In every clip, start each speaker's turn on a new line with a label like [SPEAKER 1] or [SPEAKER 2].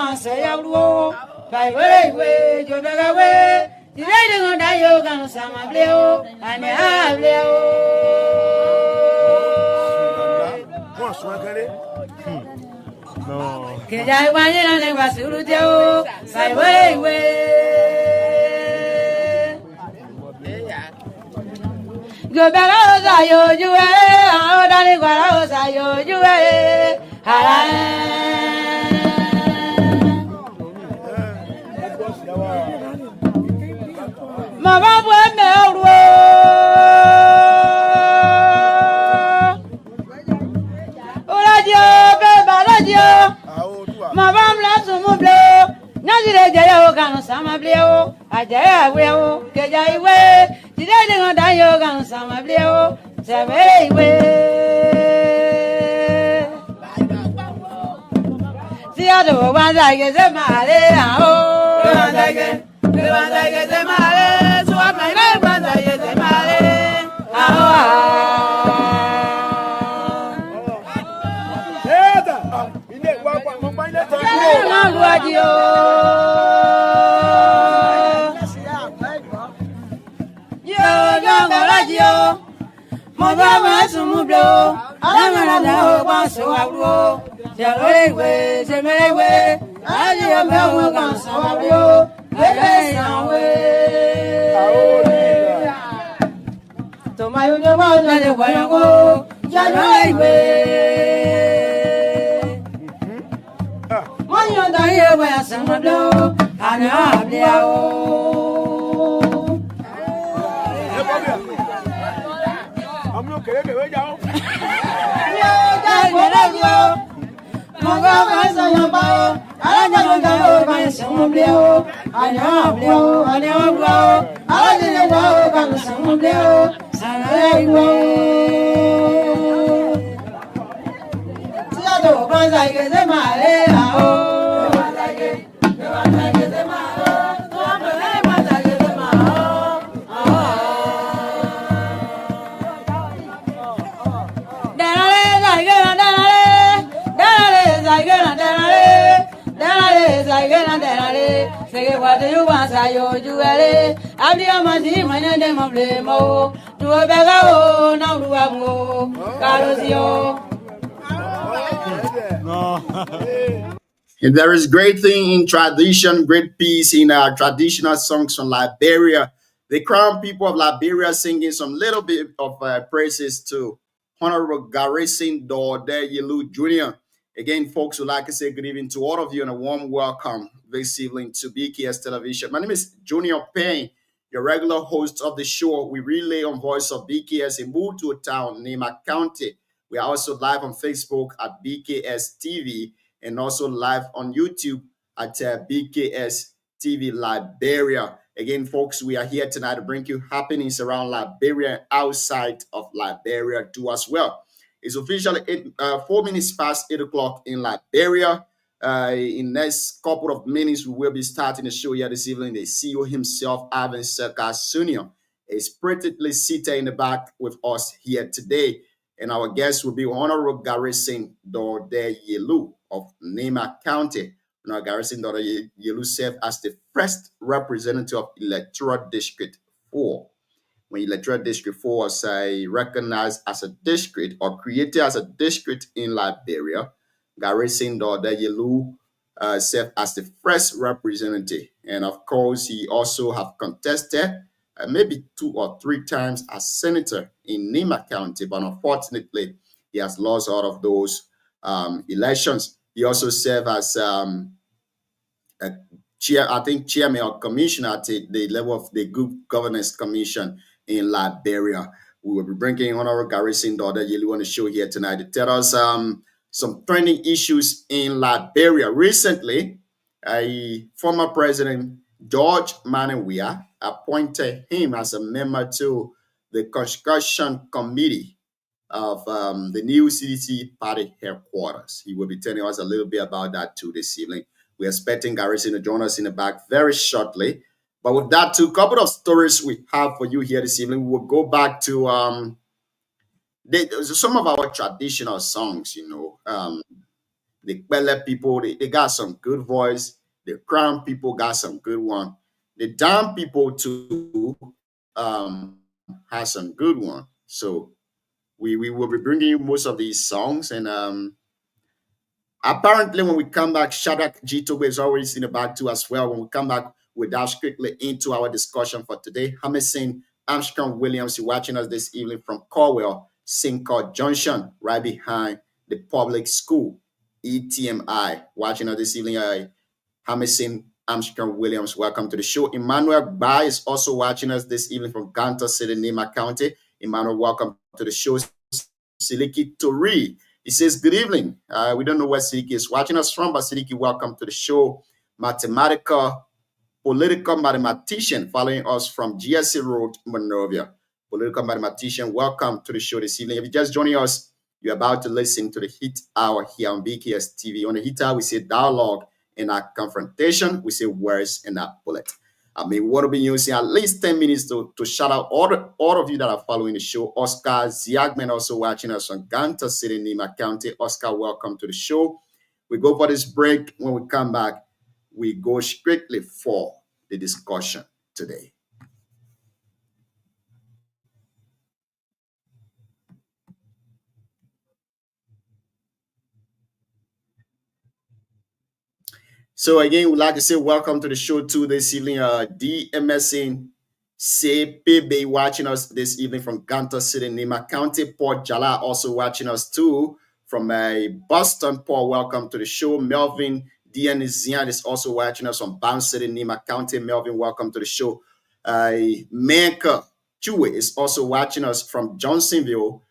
[SPEAKER 1] one say I will. By way, you better way. You don't die, you can some of Leo, and I have Leo.
[SPEAKER 2] No.
[SPEAKER 1] Que ya iban a Basuruteo, by way. Go back, you are, darling, what I you Mama, what Mabam la sumu bleo, nazire jaya o kanu sama bleo, ajaya weo, keja iwe, jide ngo dayo kanu sama bleo, sebe iwe. Siya do wanza ke se mare ao, wanza ke se mare, suwa mai wanza ke se mare ao. Mama sumu blow, Alamana no one so I blow. Jamaiwe, Jamaiwe, I am a gun so I blow. To my own one, I go. Jamaiwe. When you're dying, where some blow, and I'm there. Say what do you want? I you are. I'm the Amazon, my name of Lemo. Do a beggar, now do I go. Carlosio.
[SPEAKER 3] And there is great thing in tradition, great peace in our traditional songs from Liberia. The crown people of Liberia singing some little bit of praises to Honorable Garrison Dorde Yelu Jr. Again, folks, would like to say good evening to all of you and a warm welcome this evening to BKS Television. My name is Junior Payne, your regular host of the show. We relay on Voice of BKS in Butu Town, Nema County. We are also live on Facebook at BKS TV and also live on YouTube at BKS TV Liberia. Again, folks, we are here tonight to bring you happenings around Liberia and outside of Liberia too as well. It's officially 4 minutes past 8 o'clock in Liberia. In next couple of minutes, we will be starting the show here this evening. The CEO himself, Ivan Serkas Sr., is prettily seated in the back with us here today. And our guest will be Honorable Garrison Dorde Yelu of Nema County. Now, Garrison Dorde Yelu served as the first representative of Electoral District 4. When Electoral District 4 was recognized as a district or created as a district in Liberia, Garrison Dorde Yelu served as the first representative. And of course, he also have contested maybe 2 or 3 times as senator in Nema County, but unfortunately, he has lost all of those elections. He also served as chairman or commissioner at the level of the Good Governance Commission in Liberia. We will be bringing Honorable Garrison Dorde Yelu on the show here tonight to tell us some trending issues in Liberia. Recently, former President George Manawia appointed him as a member to the construction committee of the new CDC party headquarters. He will be telling us a little bit about that too this evening. We're expecting Garrison to join us in the back very shortly. But with that too, a couple of stories we have for you here this evening. We'll go back to some of our traditional songs, The Bele people, they got some good voice. The Crown people got some good one. The Dam people too has some good one. So we will be bringing you most of these songs. And apparently when we come back, Shadrach G-Tobe is always in the back too as well. When we come back, we'll dive quickly into our discussion for today. Hamilton Armstrong Williams is watching us this evening from Corwell, St. Clair Junction, right behind the public school, ETMI. Watching us this evening, Hamilton Armstrong Williams, welcome to the show. Emmanuel Bai is also watching us this evening from Ganta City, Nema County. Emmanuel, welcome to the show. Siliki Tori, he says, good evening. We don't know where Siliki is watching us from, but Siliki, welcome to the show. Political mathematician following us from GSC Road, Monrovia. Political mathematician, welcome to the show this evening. If you're just joining us, you're about to listen to the Hit Hour here on BKS TV. On the Hit Hour, we say dialogue and our confrontation. We say words and our bullet. I mean, what will be using at least 10 minutes to shout out all of you that are following the show. Oscar Ziagman also watching us from Ganta City, Nema County. Oscar, welcome to the show. We go for this break. When we come back, we go strictly for the discussion today. So again, we'd like to say welcome to the show too this evening. DMSN CPB watching us this evening from Ganta City, Nema County. Port Jala also watching us too from Boston. Paul, welcome to the show. Melvin Dianizian is also watching us from Bound City, Nema County. Melvin, welcome to the show. Menka Chue is also watching us from Johnsonville.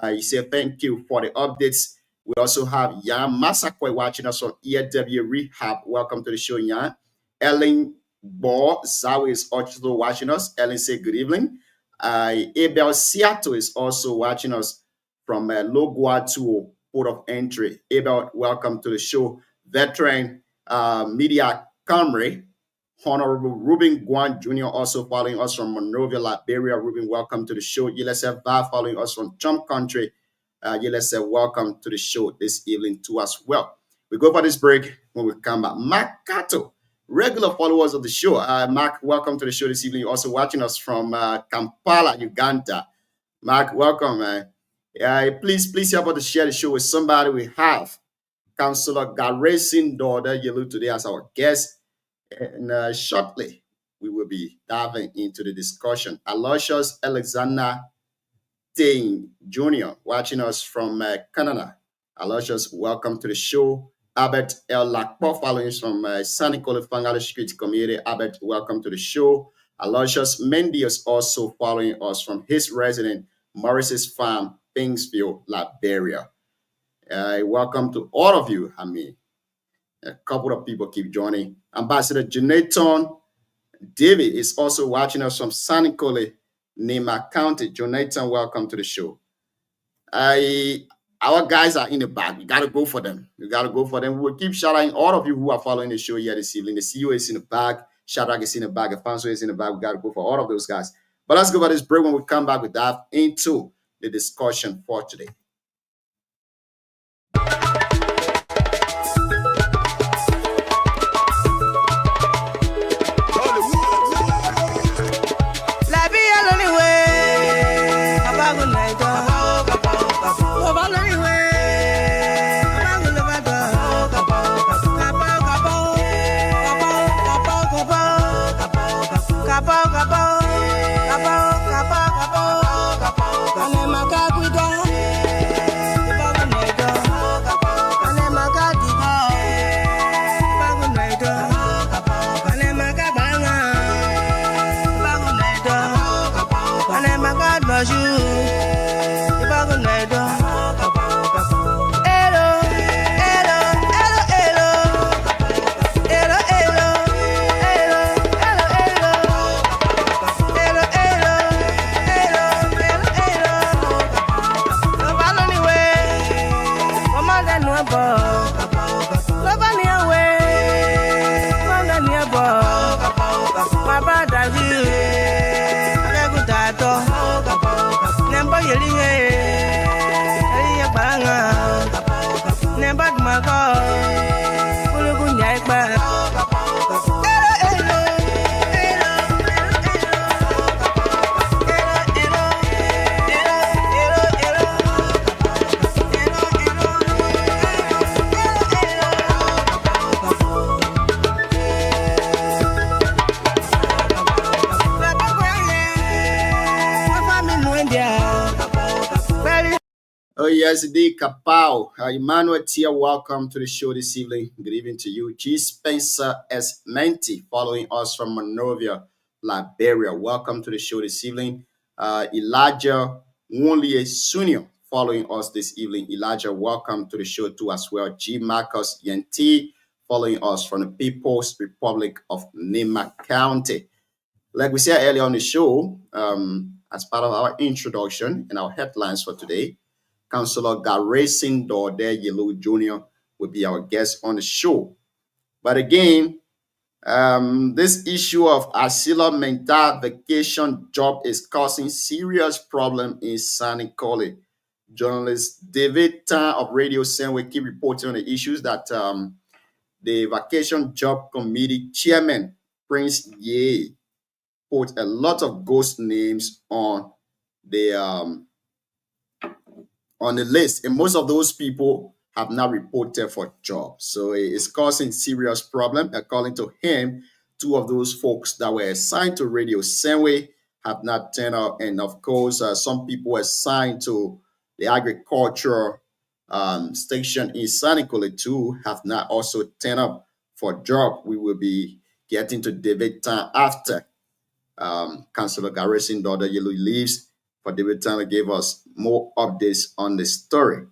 [SPEAKER 3] He said thank you for the updates. We also have Yan Masakwe watching us from EW Rehab. Welcome to the show, Yan. Ellen Bo Zawi is also watching us. Ellen say good evening. Abel Seattle is also watching us from Logua to Port of Entry. Abel, welcome to the show. Veteran Media Camry, Honorable Ruben Guan Jr. also following us from Monrovia, Liberia. Ruben, welcome to the show. Yelesa Va following us from Trump Country. Yelesa, welcome to the show this evening too as well. We go for this break. When we come back, Mark Kato, regular followers of the show. Mark, welcome to the show this evening. You're also watching us from Kampala, Uganda. Mark, welcome, man. Please help us to share the show with somebody. We have Councillor Garrison Daughter Yelu today as our guest. And shortly, we will be diving into the discussion. Aloysius Alexander Dane Jr. watching us from Canada. Aloysius, welcome to the show. Albert L. Lakpo following us from San Nicolas Fangala Street Community. Albert, welcome to the show. Aloysius Mendy is also following us from his resident Morris's Farm, Pingsville, Liberia. Welcome to all of you. I mean, a couple of people keep joining. Ambassador Jonathan David is also watching us from San Nicolas, Nema County. Jonathan, welcome to the show. Our guys are in the back. We got to go for them. We will keep shouting all of you who are following the show here this evening. The CEO is in the back. Shadrach is in the back. Afonso is in the back. We got to go for all of those guys. But let's go for this break. When we come back, we dive into the discussion for today.
[SPEAKER 4] Never
[SPEAKER 3] PSD Kapau. Emmanuel Tia, welcome to the show this evening. Good evening to you. G. Spencer S. Menti, following us from Monrovia, Liberia. Welcome to the show this evening. Elijah Wonlie Sunio, following us this evening. Elijah, welcome to the show too as well. G. Marcus Yenti, following us from the People's Republic of Nema County. Like we said earlier on the show, as part of our introduction and our headlines for today, Councillor Garrison Dode Yelu Jr. will be our guest on the show. But again, this issue of Asila Mental vacation job is causing serious problem in Sanikole. Journalist David Tan of Radio Sen will keep reporting on the issues that the Vacation Job Committee Chairman, Prince Ye, put a lot of ghost names on the list, and most of those people have not reported for jobs. So it's causing serious problem. According to him, two of those folks that were assigned to Radio Senway have not turned up, and of course, some people assigned to the agriculture station in Sanikole too have not also turned up for job. We will be getting to David Tan after Councillor Garrison Daughter Yellow leaves, for David Tan to give us more updates on the story.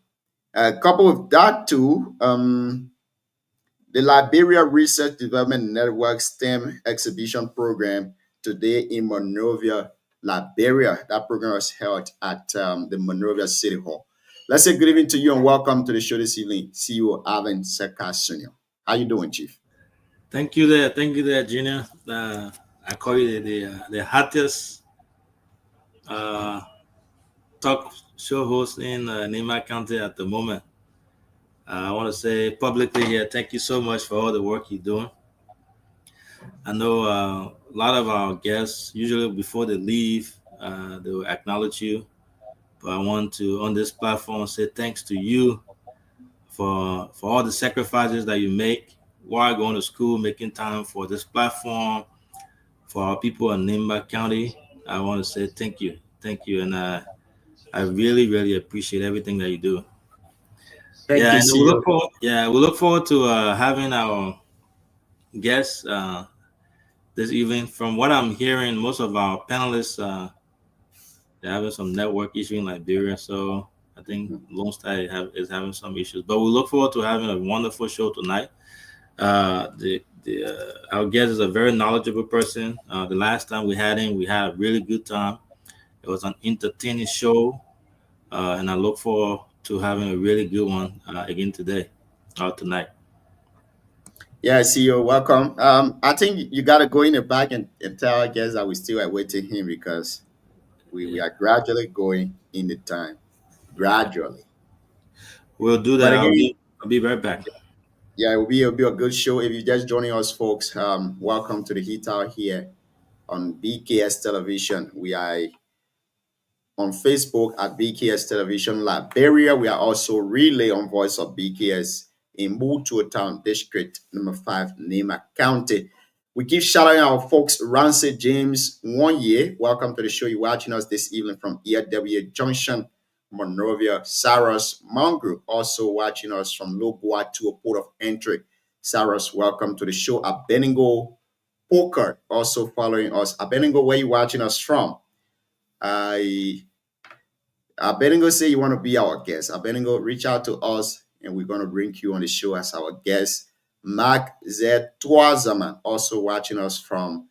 [SPEAKER 3] Coupled with that too, the Liberia Research Development Network STEM exhibition program today in Monrovia, Liberia. That program was held at the Monrovia City Hall. Let's say good evening to you and welcome to the show this evening, CEO Alvin Seka Sr. How you doing, Chief?
[SPEAKER 4] Thank you there, Junior. I call you the hottest talk show host in Nema County at the moment. I want to say publicly here, thank you so much for all the work you're doing. I know a lot of our guests, usually before they leave, they will acknowledge you. But I want to, on this platform, say thanks to you for all the sacrifices that you make while going to school, making time for this platform, for our people in Nema County. I want to say thank you. And I really, really appreciate everything that you do.
[SPEAKER 3] Thank you,
[SPEAKER 4] and
[SPEAKER 3] CEO.
[SPEAKER 4] we look forward to having our guests this evening. From what I'm hearing, most of our panelists they're having some network issue in Liberia, so I think Lone Star is having some issues. But we look forward to having a wonderful show tonight. Our guest is a very knowledgeable person. The last time we had him, we had a really good time. It was an entertaining show, and I look forward to having a really good one again tonight.
[SPEAKER 3] Yeah, CEO, welcome. I think you got to go in the back and tell our guests that we still are waiting him because we are gradually going in the time. Gradually.
[SPEAKER 4] We'll do that.
[SPEAKER 3] Again,
[SPEAKER 4] I'll be right back.
[SPEAKER 3] Yeah, it'll be a good show. If you're just joining us, folks, welcome to the Heat Hour here on BKS Television. We are on Facebook at BKS Television Liberia. We are also relay on Voice of BKS in Mutual Town District, number 5, Nema County. We keep shouting out folks. Ramsey James, 1 year. Welcome to the show. You're watching us this evening from ERW Junction, Monrovia. Saras Mangru, also watching us from Logua to a port of entry. Saras, welcome to the show. Abeningo Poker, also following us. Abeningo, where you watching us from? Abeningo say you want to be our guest. Abeningo, reach out to us and we're going to bring you on the show as our guest. Mark Z. Twazaman, also watching us from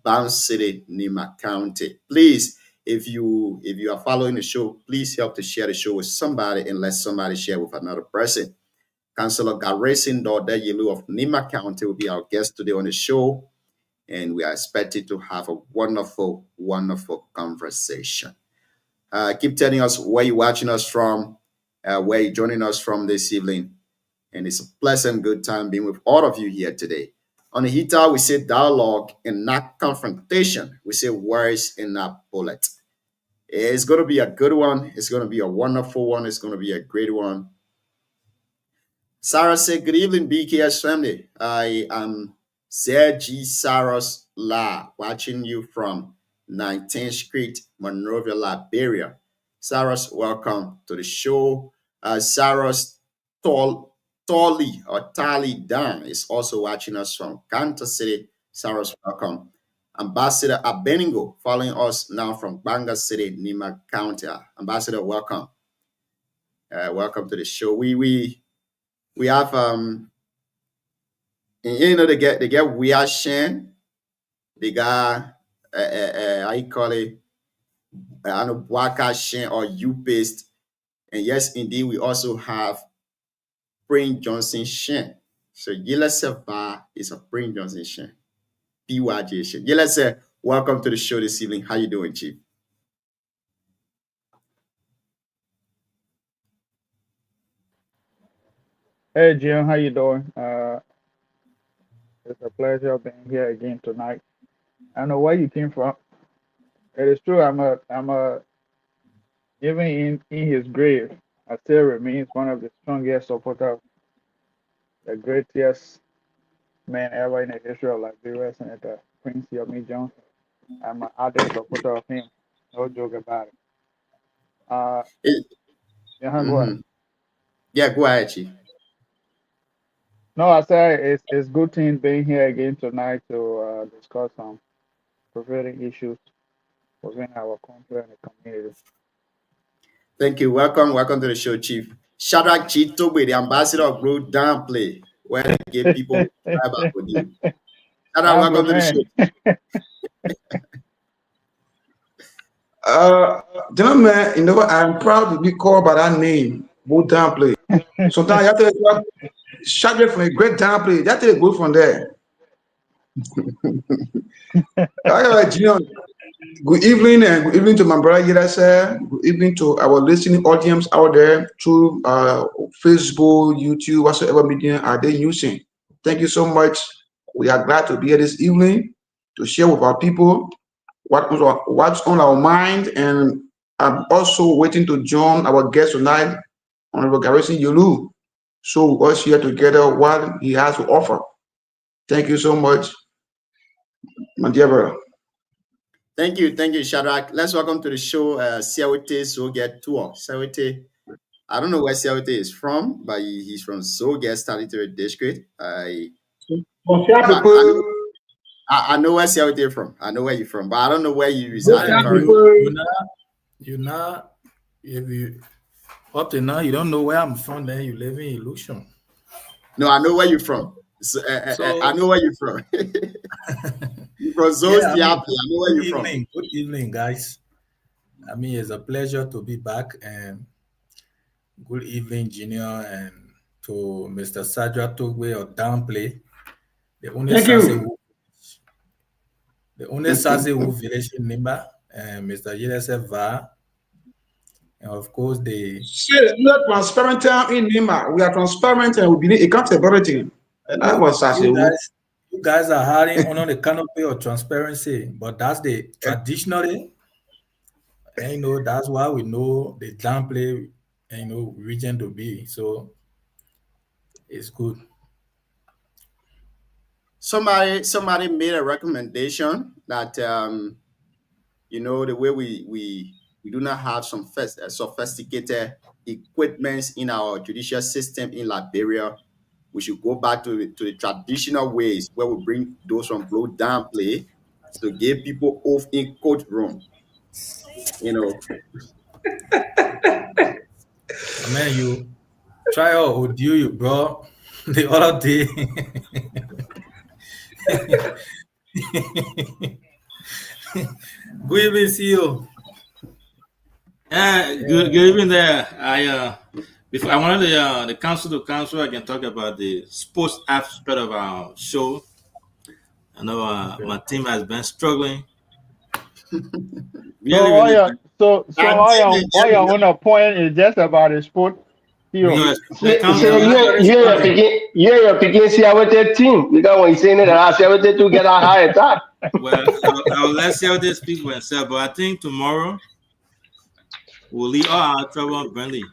[SPEAKER 3] Bound City, Nema County. Please, if you are following the show, please help to share the show with somebody and let somebody share with another person. Councillor Garrison Dode Yelu of Nema County will be our guest today on the show, and we are expected to have a wonderful, wonderful conversation. Keep telling us where you're watching us from, where you're joining us from this evening. And it's a pleasant, good time being with all of you here today. On the Heat Hour, we say dialogue and not confrontation. We say words and not bullet. It's going to be a good one. It's going to be a wonderful one. It's going to be a great one. Sarah said, good evening, BKS family. I am Sergi Saros La, watching you from 19th Street, Monrovia, Liberia. Saras, welcome to the show. Saros Tolly or Tali Dan is also watching us from Kansas City. Saros, welcome. Ambassador Abeningo following us now from Banga City, Nima County. Ambassador, welcome. Welcome to the show. We have they get weird Shen. They got how you call it? I don't know, Waka Shen or U paste. And yes, indeed, we also have Prince Johnson Shen. So Yeleseva is a Prince Johnson Shen. PYJ Shen. Yelese, welcome to the show this evening. How you doing, Chief?
[SPEAKER 5] Hey Jim, how you doing? It's a pleasure being here again tonight. I don't know where you came from. It is true. I'm a even in his grave, I still remains one of the strongest supporters, the greatest man ever in the history of Liberia, Senator Prince Yomi Johnson. I'm an ardent supporter of him. No joke about it. Go ahead.
[SPEAKER 3] Yeah, go ahead, Chief.
[SPEAKER 5] No, I said it's good thing being here again tonight to discuss some prophetic issues within our country and the community.
[SPEAKER 3] Thank you. Welcome to the show, Chief. Shadrach Chitobe, the ambassador of Growth Downplay, where they give people subscribe for you. Shadrach, welcome to the show.
[SPEAKER 6] Gentlemen, you know, I'm proud to be called by that name, Growth Downplay. Sometimes you have to Shadrach from a great downplay. You have to go from there. Good evening, and good evening to my brother Yedasa. Good evening to our listening audience out there through Facebook, YouTube, whatsoever medium are they using. Thank you so much. We are glad to be here this evening to share with our people what's on our mind, and I'm also waiting to join our guest tonight, Honorable Garrison Yolu. So we all share together what he has to offer. Thank you so much, my dear brother.
[SPEAKER 3] Thank you, Shadrach. Let's welcome to the show, Siawete Zoget Tour. Siawete, I don't know where Siawete is from, but he's from Zoget Statutory District. I know where Siawete is from. I know where you're from, but I don't know where you reside currently.
[SPEAKER 7] If you up to now you don't know where I'm from, then you live in illusion.
[SPEAKER 3] No, I know where you're from. So I know where you're from. You're from Zos Diablo. I know where you're from.
[SPEAKER 7] Good evening, guys. I mean, it's a pleasure to be back, and good evening, Junior, and to Mr. Sadra Togwe or Downplay. The only Sazewu village member, and Mr. Yedese Va. And of course, we
[SPEAKER 6] are transparent in Nima. We are transparent and we believe accountability.
[SPEAKER 7] You guys are hiding under the canopy of transparency, but that's the traditionally, and you know, that's why we know the Downplay, you know, region to be. So it's good.
[SPEAKER 3] Somebody made a recommendation that you know, the way we do not have some sophisticated equipments in our judicial system in Liberia. We should go back to the traditional ways where we bring those from Growth Downplay to give people off in courtroom. You know.
[SPEAKER 7] Man, you try out audio you bro the other day. Good evening, CEO.
[SPEAKER 4] Good evening there. Before I wanted the council to council, I can talk about the sports aspect of our show. I know my team has been struggling.
[SPEAKER 5] All your on a point is just about the sport.
[SPEAKER 8] You're picking Siawete team because when you say that Siawete to get a higher top.
[SPEAKER 4] Well, I'll let Siawete speak for himself, but I think tomorrow we'll leave all our trouble on Burnley.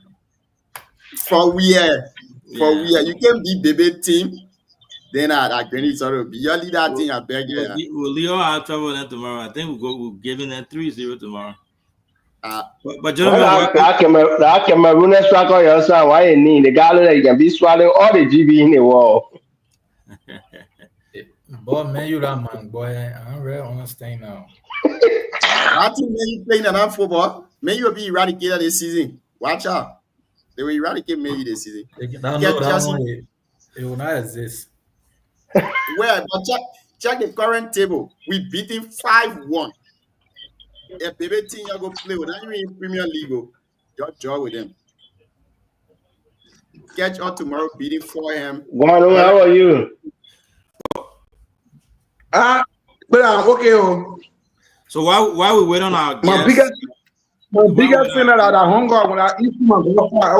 [SPEAKER 3] For we you can be baby team. Then I agree sort of be your leader thing. I beg you.
[SPEAKER 4] We'll leave all our trouble then tomorrow. I think we're giving them 3-0 tomorrow. But gentlemen,
[SPEAKER 8] that Cameroon struggle your son. Why you need the guy that you can be swallowing all the GB in the wall?
[SPEAKER 7] Boy, man, you that man, boy. I'm really understand now.
[SPEAKER 3] I think Man U playing enough football. Man U will be eradicated this season. Watch out. They will eradicate Man U this season.
[SPEAKER 7] It will not exist.
[SPEAKER 3] Well, but check the current table. We beat him 5-1. A baby team you go play with you in Premier League. Your job with them. Catch up tomorrow, beating 4M.
[SPEAKER 8] Guano, how are you?
[SPEAKER 6] But okay. Oh.
[SPEAKER 4] So while we wait on our
[SPEAKER 6] My
[SPEAKER 4] guests,
[SPEAKER 6] biggest thing that I hunger when I eat my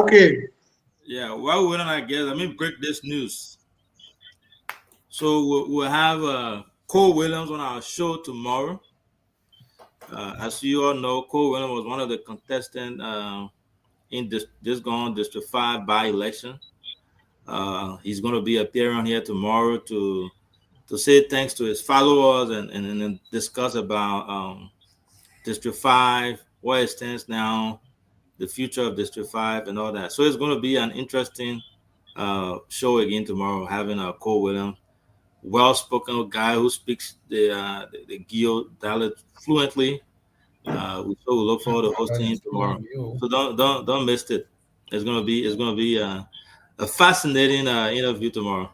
[SPEAKER 6] okay.
[SPEAKER 4] Yeah, while we wait on our guests, let me break this news. So we'll have Cole Williams on our show tomorrow. As you all know, Cole Williams was one of the contestants in this going District 5 by-election. He's going to be appearing here tomorrow to say thanks to his followers and discuss about District 5, where it stands now, the future of District 5 and all that. So it's going to be an interesting show again tomorrow, having Cole Williams, well-spoken guy who speaks the Gio dialect fluently. We look forward to hosting him tomorrow. So don't miss it. It's gonna be a fascinating interview tomorrow.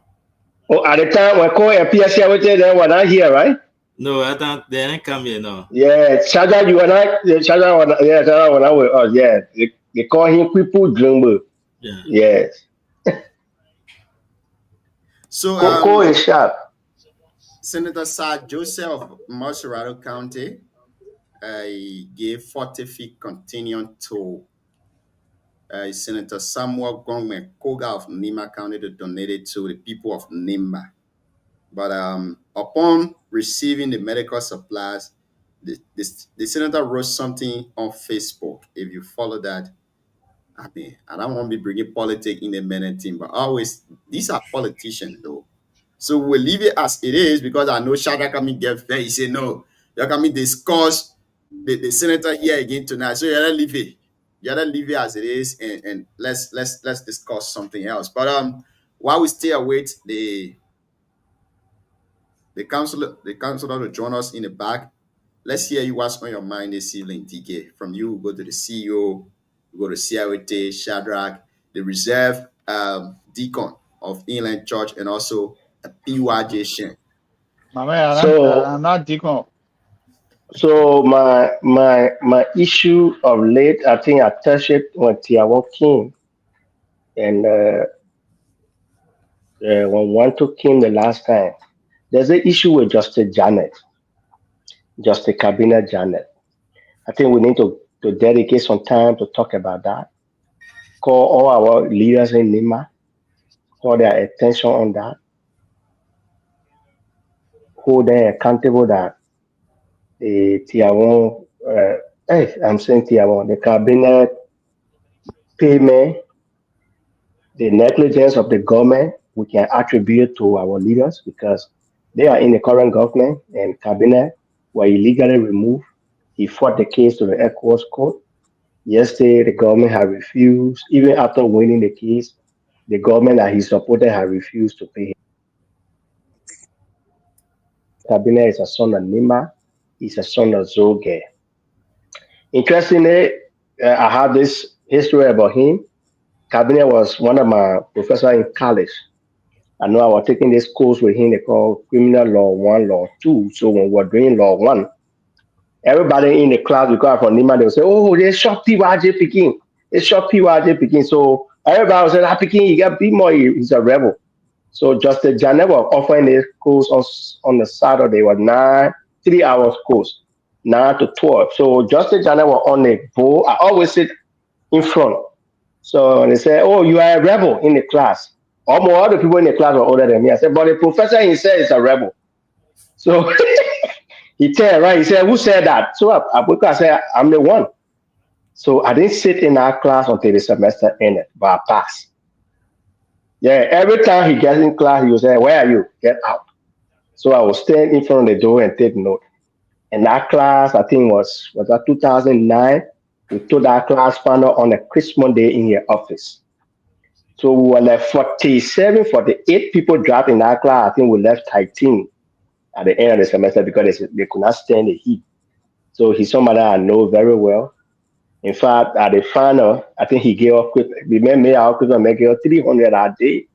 [SPEAKER 8] Oh, at the time when Cole appears here, they were not here, right?
[SPEAKER 4] No, I don't. They didn't come here. No.
[SPEAKER 8] Yeah, Shaja, you and I. Shaja, Shaja, when I was yeah, they call him People Dreamer.
[SPEAKER 4] Yeah.
[SPEAKER 8] Yes.
[SPEAKER 3] So
[SPEAKER 8] Cole is sharp.
[SPEAKER 3] Senator Sir Joseph of Montserrat County gave 40 feet continuing to Senator Samuel Gongme Koga of Nima County to donate it to the people of Nimba. But upon receiving the medical supplies, the senator wrote something on Facebook. If you follow that, I mean, I don't want to be bringing politics in the minute team, but always, these are politicians though. So we'll leave it as it is because I know Shadrach coming get fair. He said, no, you're coming discuss the senator here again tonight. So you gotta leave it. You gotta leave it as it is and let's discuss something else. But while we still await the councilor to join us in the back, let's hear you what's on your mind this evening, DK. From you, we'll go to the CEO, we'll go to CIOT, Shadrach, the reserve deacon of Inland Church, and also a PYJ Shen.
[SPEAKER 5] My man, I'm not deacon.
[SPEAKER 8] So my issue of late, I think I touched it when Tiawan came, and when Wanto came the last time, there's an issue with Justice Janet, Justice Cabinet Janet. I think we need to dedicate some time to talk about that. Call all our leaders in Nima, call their attention on that, hold them accountable that the Tiawan, I'm saying Tiawan, the cabinet payment, the negligence of the government, we can attribute to our leaders because they are in the current government and cabinet were illegally removed. He fought the case to the ECOWAS court. Yesterday, the government had refused, even after winning the case, the government that he supported had refused to pay him. Cabinet is a son of Nima. He's a son of Zoge. Interestingly, I have this history about him. Cabinet was one of my professors in college. I know I was taking this course with him. They call Criminal Law 1, Law 2. So when we were doing Law 1, everybody in the class, because from Nima, they would say, oh, they shot PYJ Peking. They shot PYJ Peking. So everybody would say, ah, Peking, he got beat more. He's a rebel. So Justice Janet was offering this course on the Saturday, was 3 hours course, 9 to 12. So Justice Janet was on the board. I always sit in front. So they said, oh, you are a rebel in the class. Almost all the people in the class were older than me. I said, but the professor himself is a rebel. So he turned right. He said, who said that? So I said, I'm the one. So I didn't sit in our class until the semester ended, but I passed. Yeah, every time he gets in class, he will say, where are you? Get out. So I will stand in front of the door and take note. And that class, I think was that 2009, We told our class panel on a Christmas day in your office. So we were like 47, 48 people dropped in our class. I think we left 13 at the end of the semester because they could not stand the heat. So he's somebody I know very well. In fact, at the final, I think he gave up, we made our equipment make it 300 a day.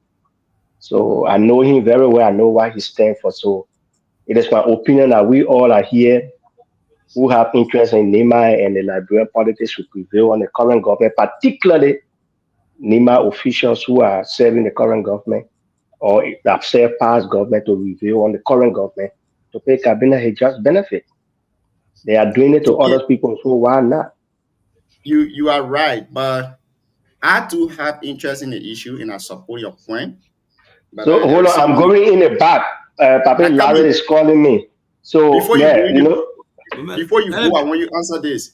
[SPEAKER 8] So I know him very well. I know what he stands for. So it is my opinion that we all are here who have interest in NEMA and the Liberian politics should prevail on the current government, particularly NEMA officials who are serving the current government or have served past government to reveal on the current government to pay Cabinet a just benefit. They are doing it to other people, so why not?
[SPEAKER 3] You are right, but I do have interest in the issue and I support your point. But
[SPEAKER 8] So hold on, I'm going in the back. Papi Larry is calling me. So
[SPEAKER 3] before before you
[SPEAKER 4] Let
[SPEAKER 3] go, I
[SPEAKER 4] him-
[SPEAKER 3] want you to answer this.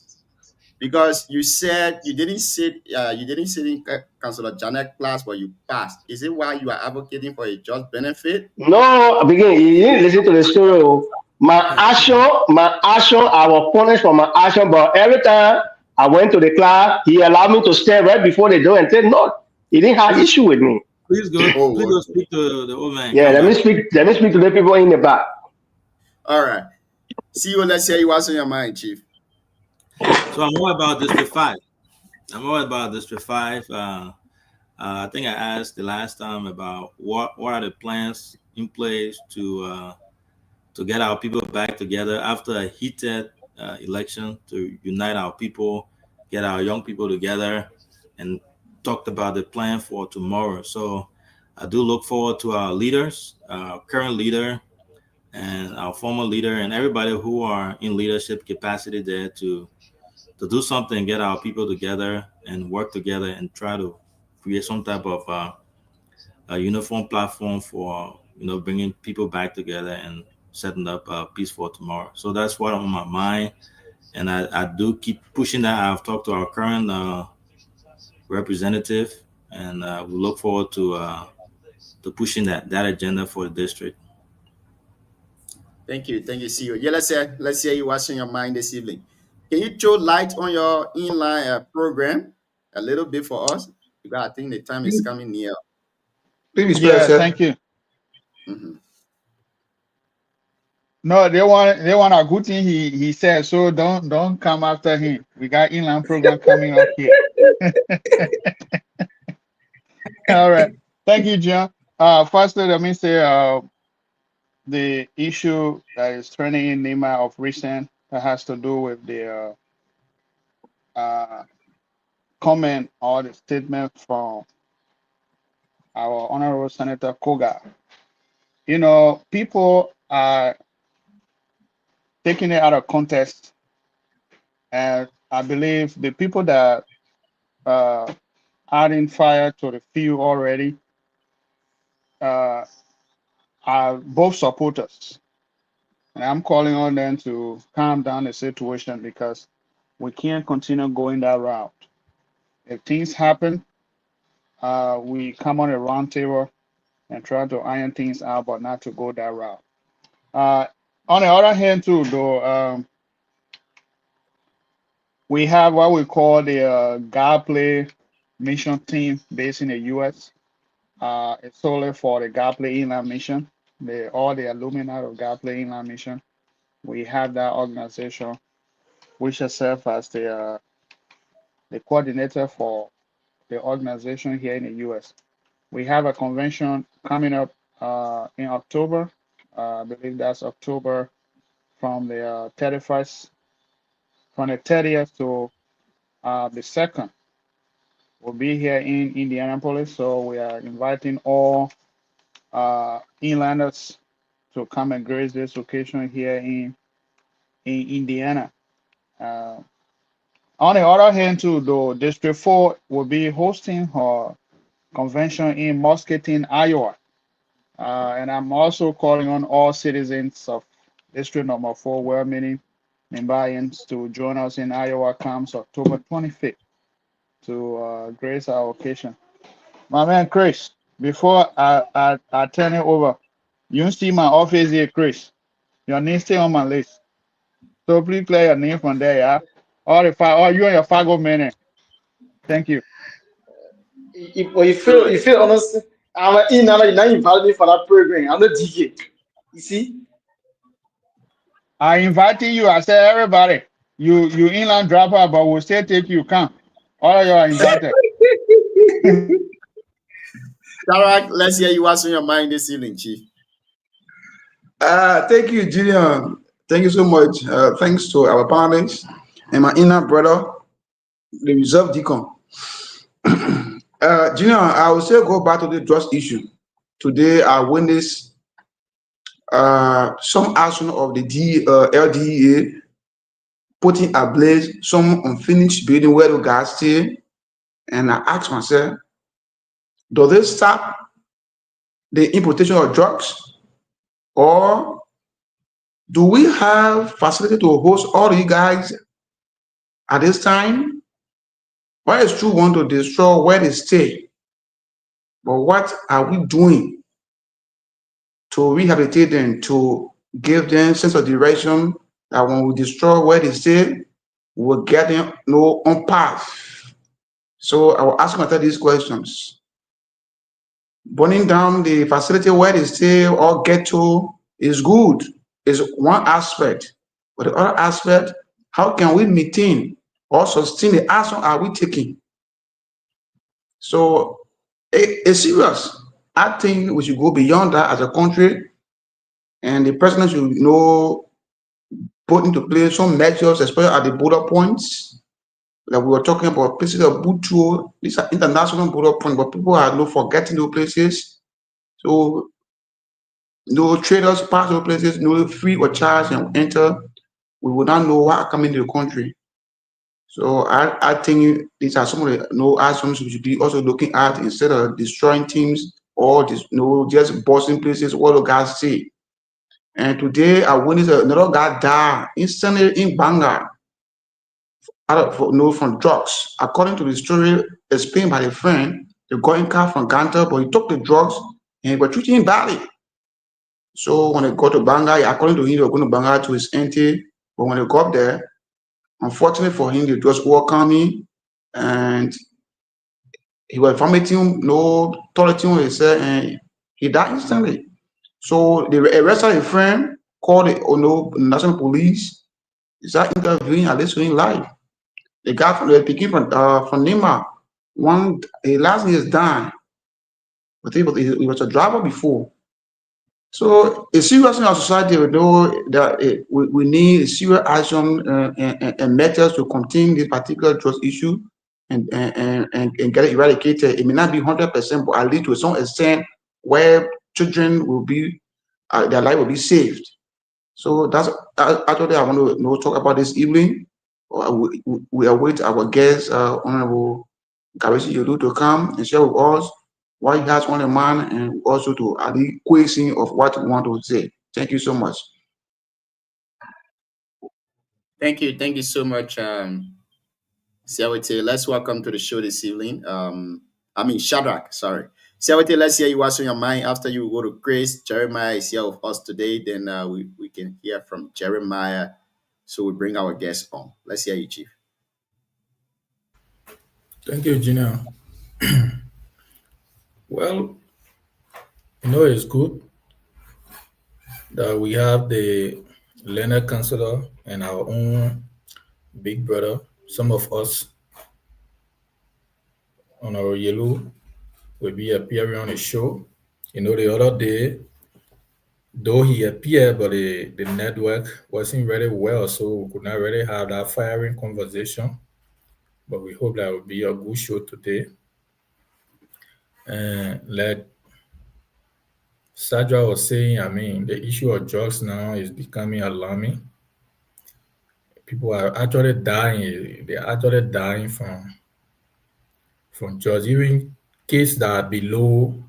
[SPEAKER 3] Because you said you didn't sit in Councillor Janet class, but you passed. Is it why you are advocating for a just benefit?
[SPEAKER 8] no, begin. You didn't listen to the story. Oh. My action, I was punished for my action, but every time I went to the class, he allowed me to stand right before the door and said, no, he didn't have issue with me.
[SPEAKER 4] Please go.
[SPEAKER 3] Oh,
[SPEAKER 4] Please go
[SPEAKER 3] okay.
[SPEAKER 4] speak to the old man.
[SPEAKER 8] Yeah,
[SPEAKER 4] Come
[SPEAKER 8] let me
[SPEAKER 4] back.
[SPEAKER 8] speak to the people in the back.
[SPEAKER 3] All right. See you. Let's hear you. What's on your mind, Chief?
[SPEAKER 4] So I'm all about District 5. I'm all about District 5. I think I asked the last time about what are the plans in place to get our people back together after a heated election, to unite our people, get our young people together, and talked about the plan for tomorrow. So I do look forward to our leaders, our current leader and our former leader, and everybody who are in leadership capacity there to do something, get our people together and work together and try to create some type of a uniform platform for bringing people back together and setting up peace for tomorrow. So that's what on my mind, and I do keep pushing that. I've talked to our current representative, and we look forward to pushing that agenda for the district.
[SPEAKER 3] Thank you. See you. Yeah, let's hear you. What's on your mind this evening? Can you throw light on your inline program a little bit for us? Because I think the time is coming near.
[SPEAKER 6] Please,
[SPEAKER 5] Yeah,
[SPEAKER 6] sir.
[SPEAKER 5] thank you.
[SPEAKER 3] Mhm.
[SPEAKER 5] No, they want a good thing he said, so don't come after him. We got inland program coming up here. All right. Thank you, John. Firstly, let me say the issue that is turning in NEMA of recent that has to do with the comment or the statement from our Honorable Senator Koga. People are taking it out of context, and I believe the people that adding fire to the field already are both supporters. And I'm calling on them to calm down the situation because we can't continue going that route. If things happen, we come on a round table and try to iron things out, but not to go that route. On the other hand, too, though, we have what we call the God Play mission team based in the U.S. It's solely for the God Play Inland Mission. All the alumni of God Play Inland Mission. We have that organization, which has served as the coordinator for the organization here in the U.S. We have a convention coming up in October. I believe that's October from the 31st, from the 30th to the 2nd. We'll be here in Indianapolis, so we are inviting all inlanders to come and grace this occasion here in Indiana. On the other hand, too, though, District 4 will be hosting her convention in Muscatine, Iowa. And I'm also calling on all citizens of District Number 4, well-meaning Nimbayans, to join us in Iowa comes October 25th to grace our occasion. My man, Chris, before I turn it over, you see my office here, Chris. Your name still on my list. So please clear your name from there, yeah? All you and your Fargo man. Thank you.
[SPEAKER 9] You feel honest. I'm in now invite me for that program. I'm not DJ. You see?
[SPEAKER 5] I invited you. I said everybody, you inland dropper, but we'll still take you. Come. All of you are invited.
[SPEAKER 3] Shadrach, let's hear you what's on your mind this evening, Chief.
[SPEAKER 6] Thank you, Gideon. Thank you so much. Thanks to our panelists and my inner brother, the reserve deacon. Gideon, I will still go back to the drugs issue. Today, I witnessed some action of the LDEA putting ablaze some unfinished building where the gas stay. And I asked myself, does this stop the importation of drugs? Or do we have facility to host all of you guys at this time? Why is true want to destroy where they stay? But what are we doing to rehabilitate them, to give them sense of direction that when we destroy where they stay, we'll get them on path? So I will ask myself these questions. Burning down the facility where they stay or ghetto is good, is one aspect. But the other aspect, how can we maintain or sustain the action are we taking? So it's serious. I think we should go beyond that as a country, and the president should put into place some measures, especially at the border points. Like we were talking about places of Butu, these are international border points, but people are forgetting those places. So no traders pass those places, no free or charge and enter. We will not know what are coming to the country. So I think these are some of the actions we should be also looking at instead of destroying teams or just busting places what the guys say. And today I witnessed another guy die instantly in Banga from drugs. According to the story explained by a friend, they got in car from Ganta, but he took the drugs and he was treating him badly. So when they got to Banga, according to him, they were going to Banga to his auntie. But when they got there, unfortunately for him, the drugs were coming and he was vomiting, toileting with himself, and he died instantly. So they arrested a friend, called the national police. He started interviewing and listening live. The guy from Nima, his last name is Dan, but he was a driver before. So it's serious in our society. We know that we need serious action and methods to contain this particular drug issue and get it eradicated. It may not be 100%, but at least to some extent where children will be, their life will be saved. So that's actually I want to talk about this evening. We await our guest, Honorable Garisi Yodu, to come and share with us what he has on the mind and also to add the question of what we want to say. Thank you so much.
[SPEAKER 3] Thank you so much, Siawete. Let's welcome to the show this evening. Shadrach, sorry. Siawete, let's hear you what's on your mind. After you go to Chris, Jeremiah is here with us today. Then we can hear from Jeremiah. So we bring our guest on. Let's hear you, Chief.
[SPEAKER 7] Thank you, Gina. Well, it's good that we have the learned counselor and our own big brother. Some of us on our yellow will be appearing on a show. The other day, though he appeared, but the network wasn't really well, so we could not really have that firing conversation. But we hope that will be a good show today. And like Sadra was saying, the issue of drugs now is becoming alarming. People are actually dying. They're actually dying from drugs. Even kids that are below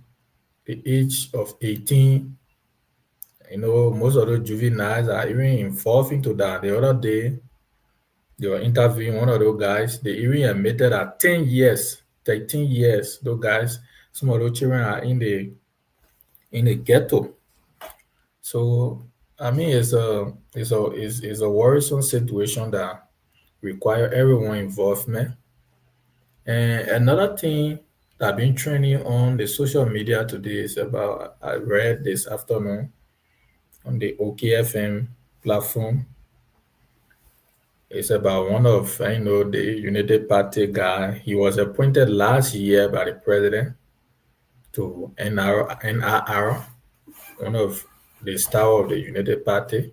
[SPEAKER 7] the age of 18, most of the juveniles are even involved into that. The other day, they were interviewing one of those guys. They even admitted that 10 years, 13 years, those guys, some of those children are in the ghetto. So it's a worrisome situation that require everyone involvement. And another thing that I've been training on the social media today is about, I read this afternoon on the OKFM platform. It's about one of, the United Party guy. He was appointed last year by the president to NRR, one of the star of the United Party.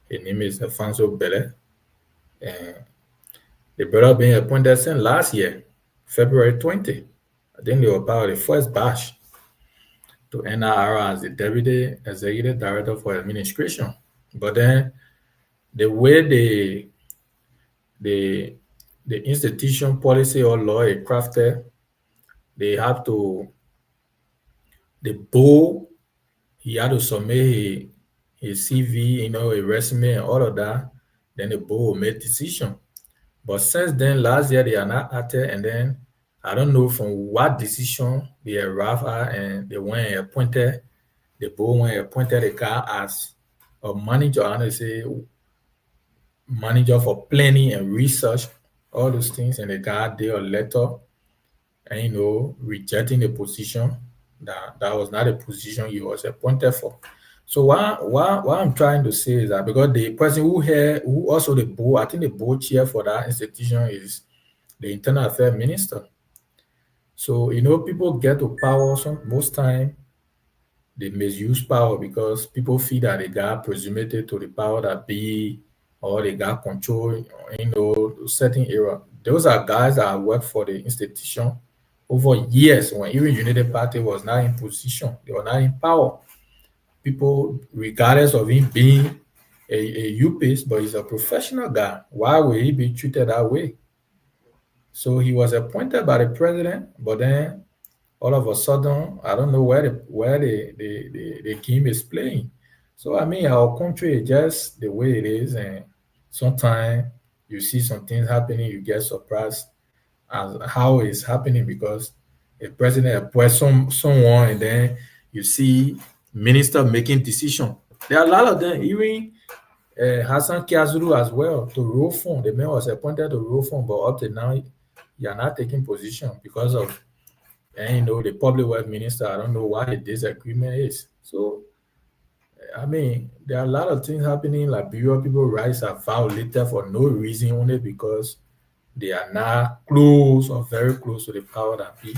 [SPEAKER 7] His name is Alfonso Bele. And the brother being appointed since last year, February 20. I think they were part of the first batch to NRR as the Deputy Executive Director for Administration. But then the way the institution policy or law is crafted, they have to, the board, he had to submit his CV, a resume and all of that. Then the board will make decision. But since then, last year they are not acted, and then I don't know from what decision they arrived at, and they went and appointed, the board went and appointed the guy as a manager, I want to say manager for planning and research, all those things, and the guy did a letter and rejecting the position. That was not a position he was appointed for. So what I'm trying to say is that because the person who also the board, I think the board chair for that institution is the Internal Affairs Minister. So people get to power most time they misuse power because people feel that they got presumed to the power that be, or they got control, certain era. Those are guys that work for the institution over years when even United Party was not in position, they were not in power. People, regardless of him being a UPIS, but he's a professional guy. Why would he be treated that way? So he was appointed by the president, but then all of a sudden, I don't know where the game is playing. So our country is just the way it is, and sometimes you see some things happening, you get surprised as how it's happening because a president appoints someone, and then you see minister making decision. There are a lot of them, even Hassan Kiazuru as well, to Road Fund. The man was appointed to Road Fund, but up to now, he are not taking position because of, the public work minister. I don't know why the disagreement is. So, there are a lot of things happening in Liberia. People's rights are violated for no reason, only because they are not close or very close to the power that be.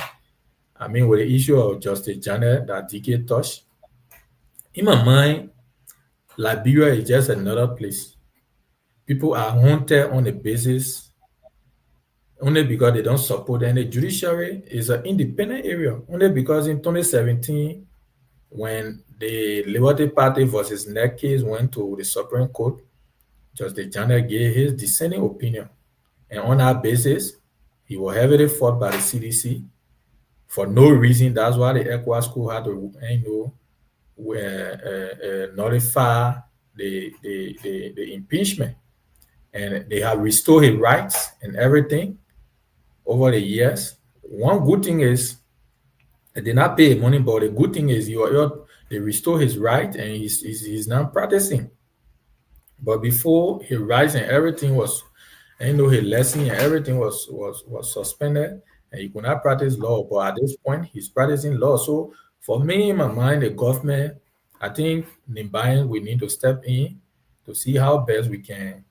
[SPEAKER 7] With the issue of Justice Janet that DK touched, in my mind, Liberia is just another place. People are haunted on the basis only because they don't support, and the judiciary is an independent area only because in 2017, when the Liberty Party versus NEC case went to the Supreme Court, Justice Janet gave his dissenting opinion, and on that basis, he was heavily fought by the CDC for no reason. That's why the ECOWAS school had to, nullify the impeachment, and they have restored his rights and everything over the years. One good thing is they did not pay money, but the good thing is they restore his right, and he's now practicing. But before, his rights and everything was, his lesson and everything was suspended, and he could not practice law. But at this point, he's practicing law. So for me, in my mind, the government, I think Nimbayan, we need to step in to see how best we can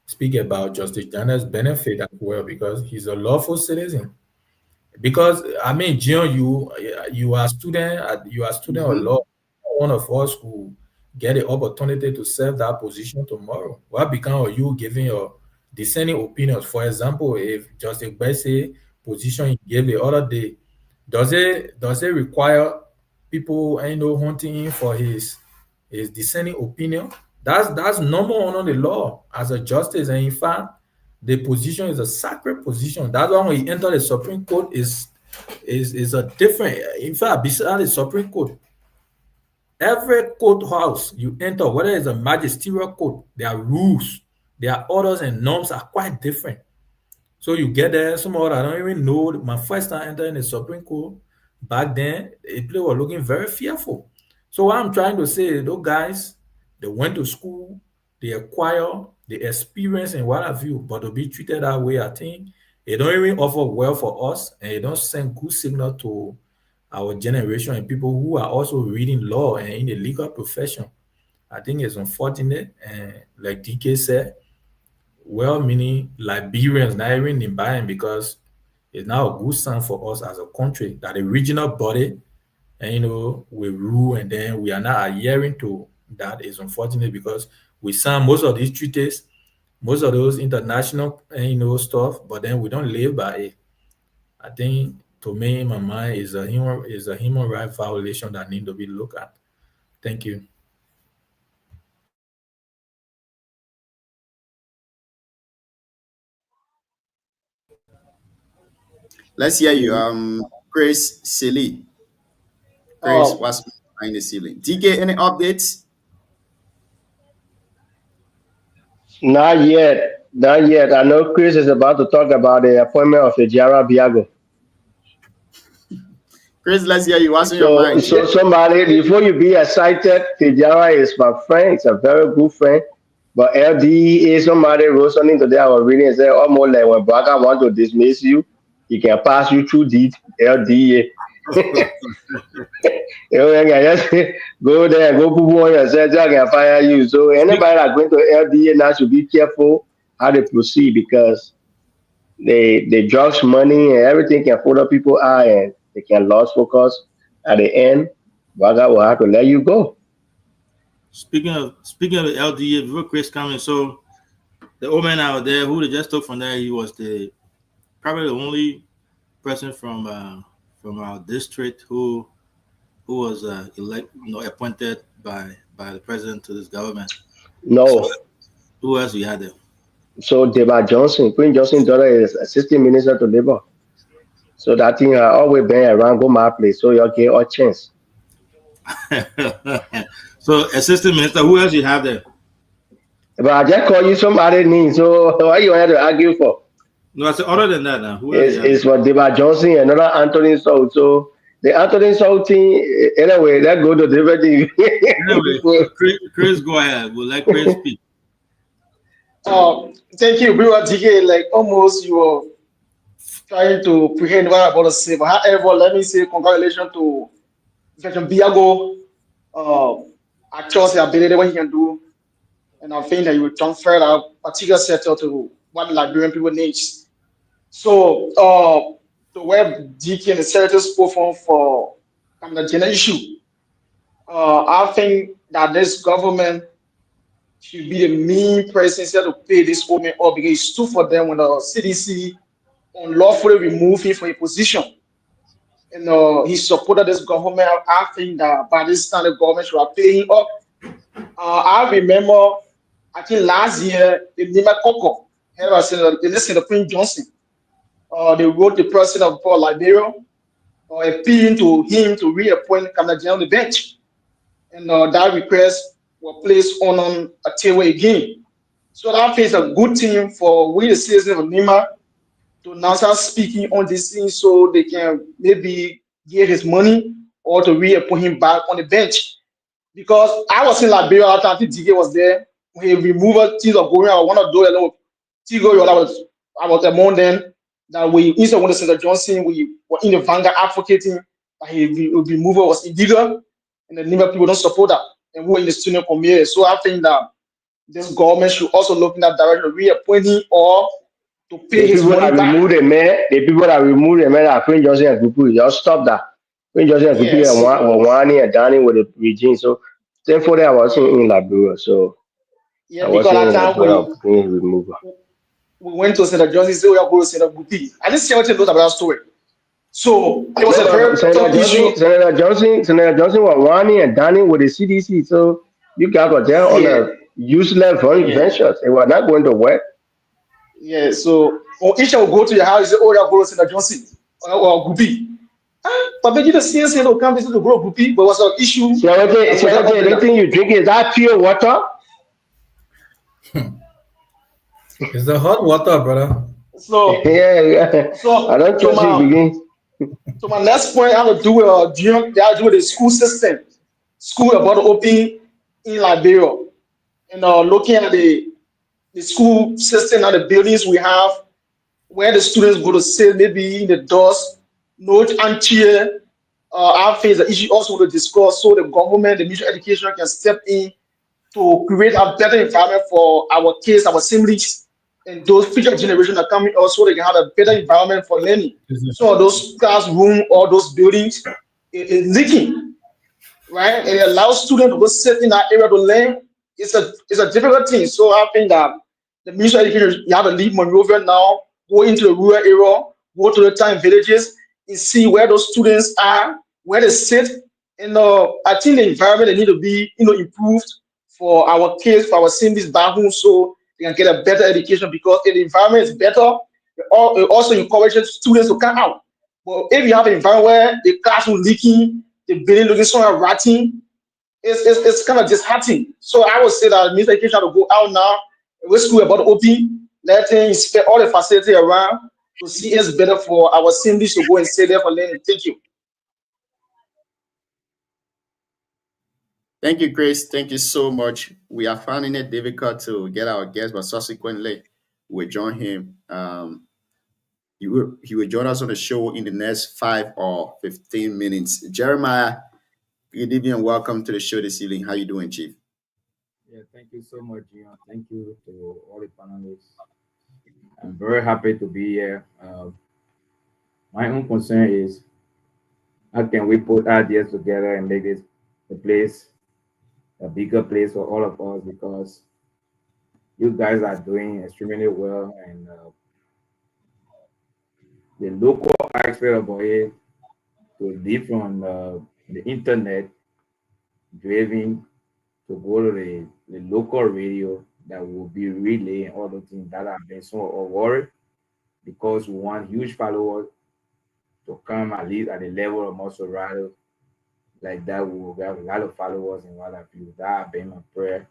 [SPEAKER 7] speak about Justice Janet's benefit as well, because he's a lawful citizen. Because John, you are student of law. One of us who get the opportunity to serve that position tomorrow. What become of you giving your dissenting opinions? For example, if Justice Bessie position he gave the other day, does it require people hunting him for his dissenting opinion? That's normal under the law as a justice, and in fact, the position is a sacred position. That's why when you enter the Supreme Court is a different. In fact, besides the Supreme Court, every courthouse you enter, whether it's a magisterial court, their rules, their orders and norms are quite different. So you get there, some other I don't even know. My first time entering the Supreme Court, back then, people were looking very fearful. So what I'm trying to say, those guys, they went to school, they acquire the experience and what have you, but to be treated that way, I think it don't even offer well for us, and it don't send good signal to our generation and people who are also reading law and in the legal profession. I think it's unfortunate, and like DK said, well-meaning Liberians not even in buying, because it's now a good sign for us as a country that the regional body, and we rule, and then we are not adhering to that. Is unfortunate because we sign most of these treaties, most of those international stuff, but then we don't live by it. I think, to me, in my mind, is a human right violation that need to be looked at. Thank you.
[SPEAKER 3] Let's hear you, Chris Silly. Chris, what's behind the ceiling? DK, any updates?
[SPEAKER 8] Not yet. Not yet. I know Chris is about to talk about the appointment of Ejara Biago.
[SPEAKER 3] Chris, let's hear you. What's in your mind?
[SPEAKER 8] So somebody, before you be excited, Ejara is my friend. He's a very good friend. But LDA, somebody wrote something today. I was reading and said, almost like when Braga wants to dismiss you, he can pass you through the LDA. You can just go there and go poo on yourself, I can fire you. So anybody that's going to LDA now should be careful how they proceed, because they drugs money and everything can fold up people's eye and they can lose focus. At the end, Braga will have to let you go.
[SPEAKER 4] Speaking of the LDA, before Chris coming, so the old man out there who they just took from there, he was probably the only person from our district who was appointed by the president to this government.
[SPEAKER 8] No.
[SPEAKER 4] So, who else we had there?
[SPEAKER 8] So Deba Johnson, Queen Johnson's daughter, is assistant minister to labor. So that thing I always been around go my place, so you'll get a chance.
[SPEAKER 4] So assistant minister, who else you have there?
[SPEAKER 8] But I just call you somebody name, so why you want to argue for?
[SPEAKER 4] No, I said other than that now. Who
[SPEAKER 8] it's for Deba Johnson and another Anthony South. So the Anthony South team, anyway, let's go to different team.
[SPEAKER 4] Anyway, Chris, go ahead. We'll let Chris speak.
[SPEAKER 9] Thank you, Brewer DK. Like almost you were trying to prehend what I'm about to say. But however, let me say congratulations to Veteran Biago. I trust the ability what he can do, and I think that he will transfer that particular sector to what Liberian people need. So the way DK and the senators spoke for the gender issue, I think that this government should be the main person to pay this woman up, because it's too for them when the CDC unlawfully remove him from a position. And he supported this government. I think that by this time the government should have paid him up. I remember, I think last year, the Nima Koko, they listened to Queen Johnson. They wrote the president of Liberia, appealing to him to reappoint Kamala on the bench. And that request was placed on a table again. So that is a good thing for we the citizens of Nima to now start speaking on this thing, so they can maybe give his money or to reappoint him back on the bench. Because I was in Liberia after I think DK was there. When he removed things of going out, one of those I was among them that we instead of Senator Johnson, we were in the vanguard advocating that he removal was illegal, and the Nima people don't support that. And we were in the student community. So I think that this government should also look in that direction, reappointing or to pay his money back.
[SPEAKER 8] The people that remove the man are Queen Johnson and Kupu. Just stop that. Queen Johnson and Kupu were whining and dining with the regime. So therefore I was in Liberia. So
[SPEAKER 9] yeah, because at that time we went to Senator Johnson, so we are going to Senator Kupu. I didn't see anything about that story. So it was a very tough issue.
[SPEAKER 8] Senator Johnson was whining and dining with the CDC. So you got to there on a useless ventures. They were not going to work.
[SPEAKER 9] Yeah, so each will go to your house, you say, oh, you're going to Senator Johnson or Gupi. But maybe the CNC will come to grow Gupi, but what's the issue?
[SPEAKER 8] So anything you drink, is that pure water?
[SPEAKER 7] It's the hot water, brother.
[SPEAKER 9] So
[SPEAKER 8] yeah.
[SPEAKER 9] So
[SPEAKER 8] I don't trust you begin.
[SPEAKER 9] So my next point, I will do with the school system. School about to open in Liberia. and looking at the school system and the buildings we have, where the students go to sit, maybe in the dust, no chair. I face the issue also to discuss, so the government, the Ministry of Education can step in to create a better environment for our kids, our siblings, and those future generations that coming also they can have a better environment for learning. So those classroom or those buildings is leaking, right? And it allows students to go sit in that area to learn. It's a difficult thing. So I think that the Ministry of Education, you have to leave Monrovia now, go into the rural area, go to the town villages, and see where those students are, where they sit. And I think the environment they need to be, improved for our kids, for our siblings back home, so they can get a better education. Because if the environment is better, it also encourages students to come out. But if you have an environment where the classroom leaking, the building looking somewhere rotting, it's kind of disheartening. So I would say that Minister of Education to go out now, with school about to open, let them inspect all the facility around to see it's better for our siblings to go and stay there for learning. Thank you.
[SPEAKER 3] Thank you, Chris. Thank you so much. We are finding it difficult to get our guest, but subsequently we join him. He will join us on the show in the next 5 or 15 minutes. Jeremiah, good evening and welcome to the show this evening. How you doing, Chief?
[SPEAKER 10] Yeah, thank you so much, Gian. Thank you to all the panelists. I'm very happy to be here. My own concern is how can we put ideas together and make this a place, a bigger place for all of us, because you guys are doing extremely well, and the local aspect about it to live on the internet driven to go to the local radio that will be relaying all the things that have been so worried, because we want huge followers to come at least at the level of Monserrado. Like that, we will have a lot of followers and what have you. That have been my prayer.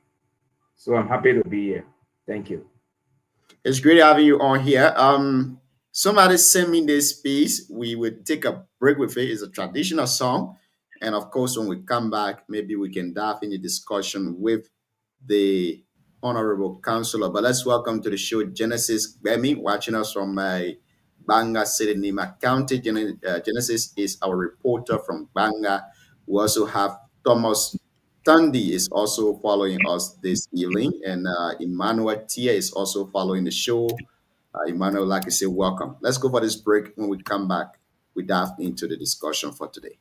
[SPEAKER 10] So I'm happy to be here. Thank you.
[SPEAKER 3] It's great having you on here. Somebody sent me this piece. We would take a break with it. It's a traditional song. And of course, when we come back, maybe we can dive into discussion with the Honorable Councillor. But let's welcome to the show Genesis Gbemi, watching us from Banga City, Nima County. Genesis is our reporter from Banga. We also have Thomas Tandy is also following us this evening, and Emmanuel Tia is also following the show. Emmanuel, like I say, welcome. Let's go for this break. When we come back, we dive into the discussion for today.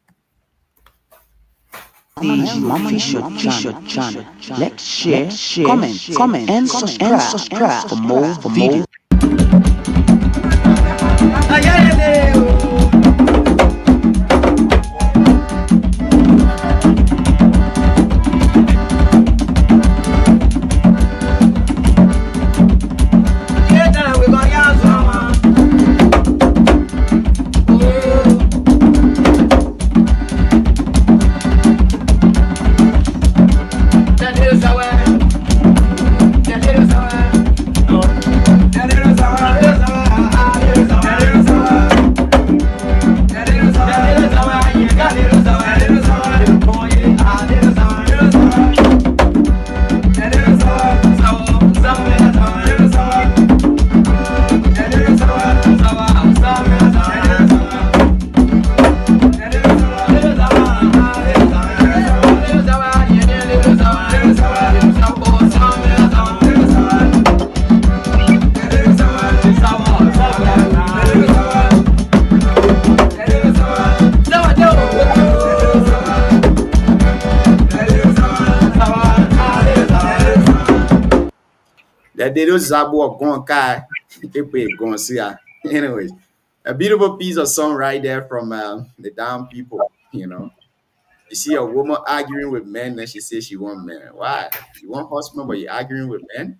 [SPEAKER 11] Official channel. Let's share, comment, and subscribe for more videos.
[SPEAKER 3] Anyways, a beautiful piece of song right there from the down people. You see a woman arguing with men, and she says she want men. Why? You want husband, but you're arguing with men?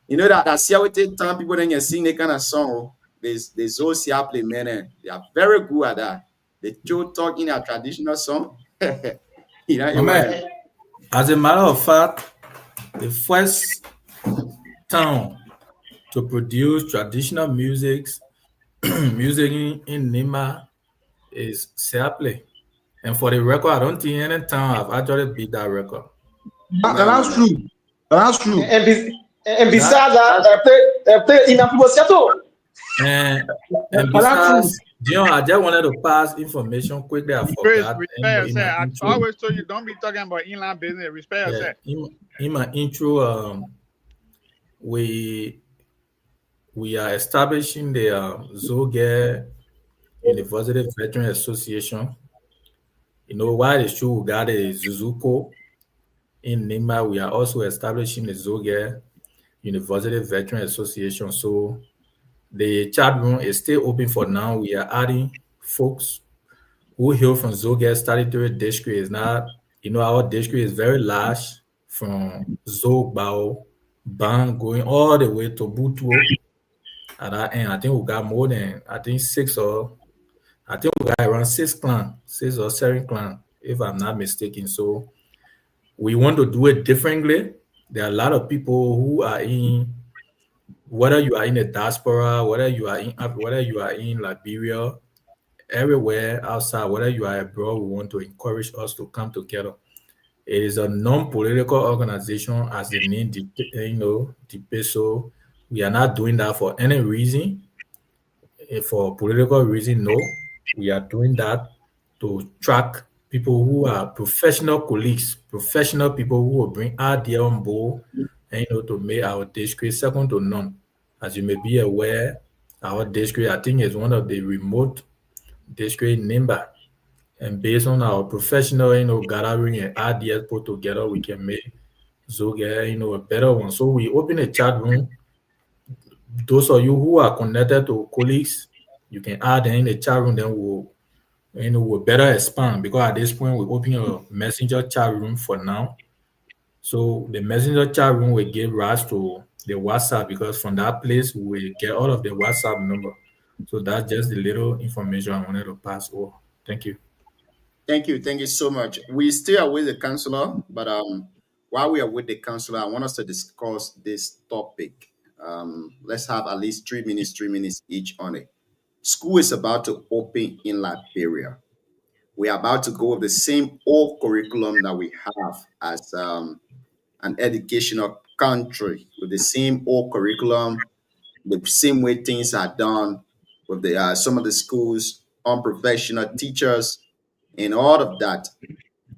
[SPEAKER 3] You know that see how we take time people then you sing that kind of song. There's also play men, and they are very good at that. They still talk in a traditional song.
[SPEAKER 7] Man, as a matter of fact, the first town to produce traditional music in Nima is Seapley. And for the record, I don't think any town have actually beat that record.
[SPEAKER 6] That's true. That's true.
[SPEAKER 9] And besides that, they play in Ampusiato.
[SPEAKER 7] And besides, Dion, I just wanted to pass information quickly. I forgot.
[SPEAKER 5] Respect yourself. I always told you don't be talking about inland business. Respect yourself.
[SPEAKER 7] In my intro, we are establishing the Zoge University Veteran Association. You know, while it's true we got a Zuzuko in Nima, we are also establishing the Zoge University Veteran Association. So the chat room is still open for now. We are adding folks who hail from Zoge Statutory District. Is not, you know, our district is very large, from Zogbao, Bang, going all the way to Butuo. At that end, I think we got more than, we got around 6 or 7 clans, if I'm not mistaken. So we want to do it differently. There are a lot of people who are in, whether you are in the diaspora, whether you are in Liberia, everywhere outside, whether you are abroad, we want to encourage us to come together. It is a non-political organization, as the name depicts. So we are not doing that for any reason. For political reason, no. We are doing that to track people who are professional colleagues, professional people who will bring idea on board, and to make our district second to none. As you may be aware, our district, I think, is one of the remote district number. And based on our professional, gathering and ideas put together, we can make Zoge, a better one. So we open a chat room. Those of you who are connected to colleagues, you can add them in the chat room. Then we'll better expand, because at this point we open a messenger chat room for now. So the messenger chat room will give rise to the WhatsApp, because from that place we get all of the WhatsApp number. So that's just the little information I wanted to pass over. Thank you.
[SPEAKER 3] Thank you so much. We still are with the counselor, but while we are with the counselor, I want us to discuss this topic. Let's have at least 3 minutes each on it. School is about to open in Liberia. We are about to go with the same old curriculum that we have as an educational country, with the same old curriculum, the same way things are done with the some of the schools, unprofessional teachers, and all of that,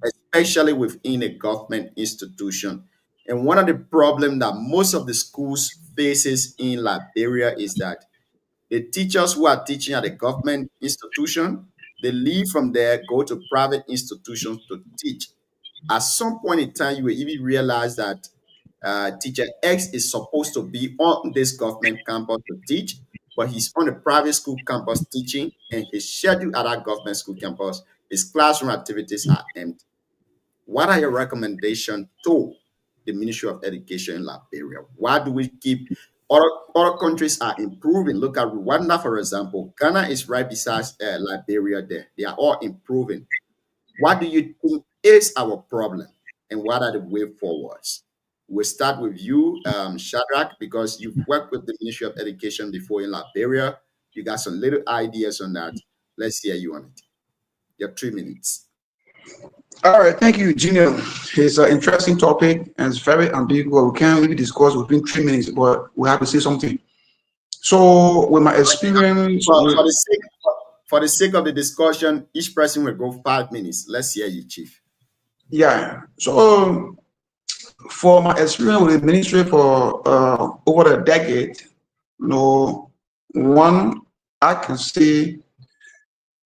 [SPEAKER 3] especially within a government institution. And one of the problems that most of the schools faces in Liberia is that the teachers who are teaching at a government institution, they leave from there, go to private institutions to teach. At some point in time, you will even realize that teacher X is supposed to be on this government campus to teach, but he's on a private school campus teaching, and his schedule at that government school campus, his classroom activities are empty. What are your recommendations to the Ministry of Education in Liberia? Why do we keep other countries are improving? Look at Rwanda, for example. Ghana is right beside Liberia there. They are all improving. What do you think is our problem, and what are the way forwards? We'll start with you, Shadrach, because you've worked with the Ministry of Education before in Liberia. You got some little ideas on that. Let's hear you on it. You have 3 minutes.
[SPEAKER 6] All right, thank you, Junior. It's an interesting topic, and it's very ambiguous. We can't really discuss within 3 minutes, but we have to say something. So, with my experience,
[SPEAKER 3] for the sake of the discussion, each person will go 5 minutes. Let's hear you, Chief.
[SPEAKER 6] Yeah. So, for my experience with the ministry for over a decade, one, I can say,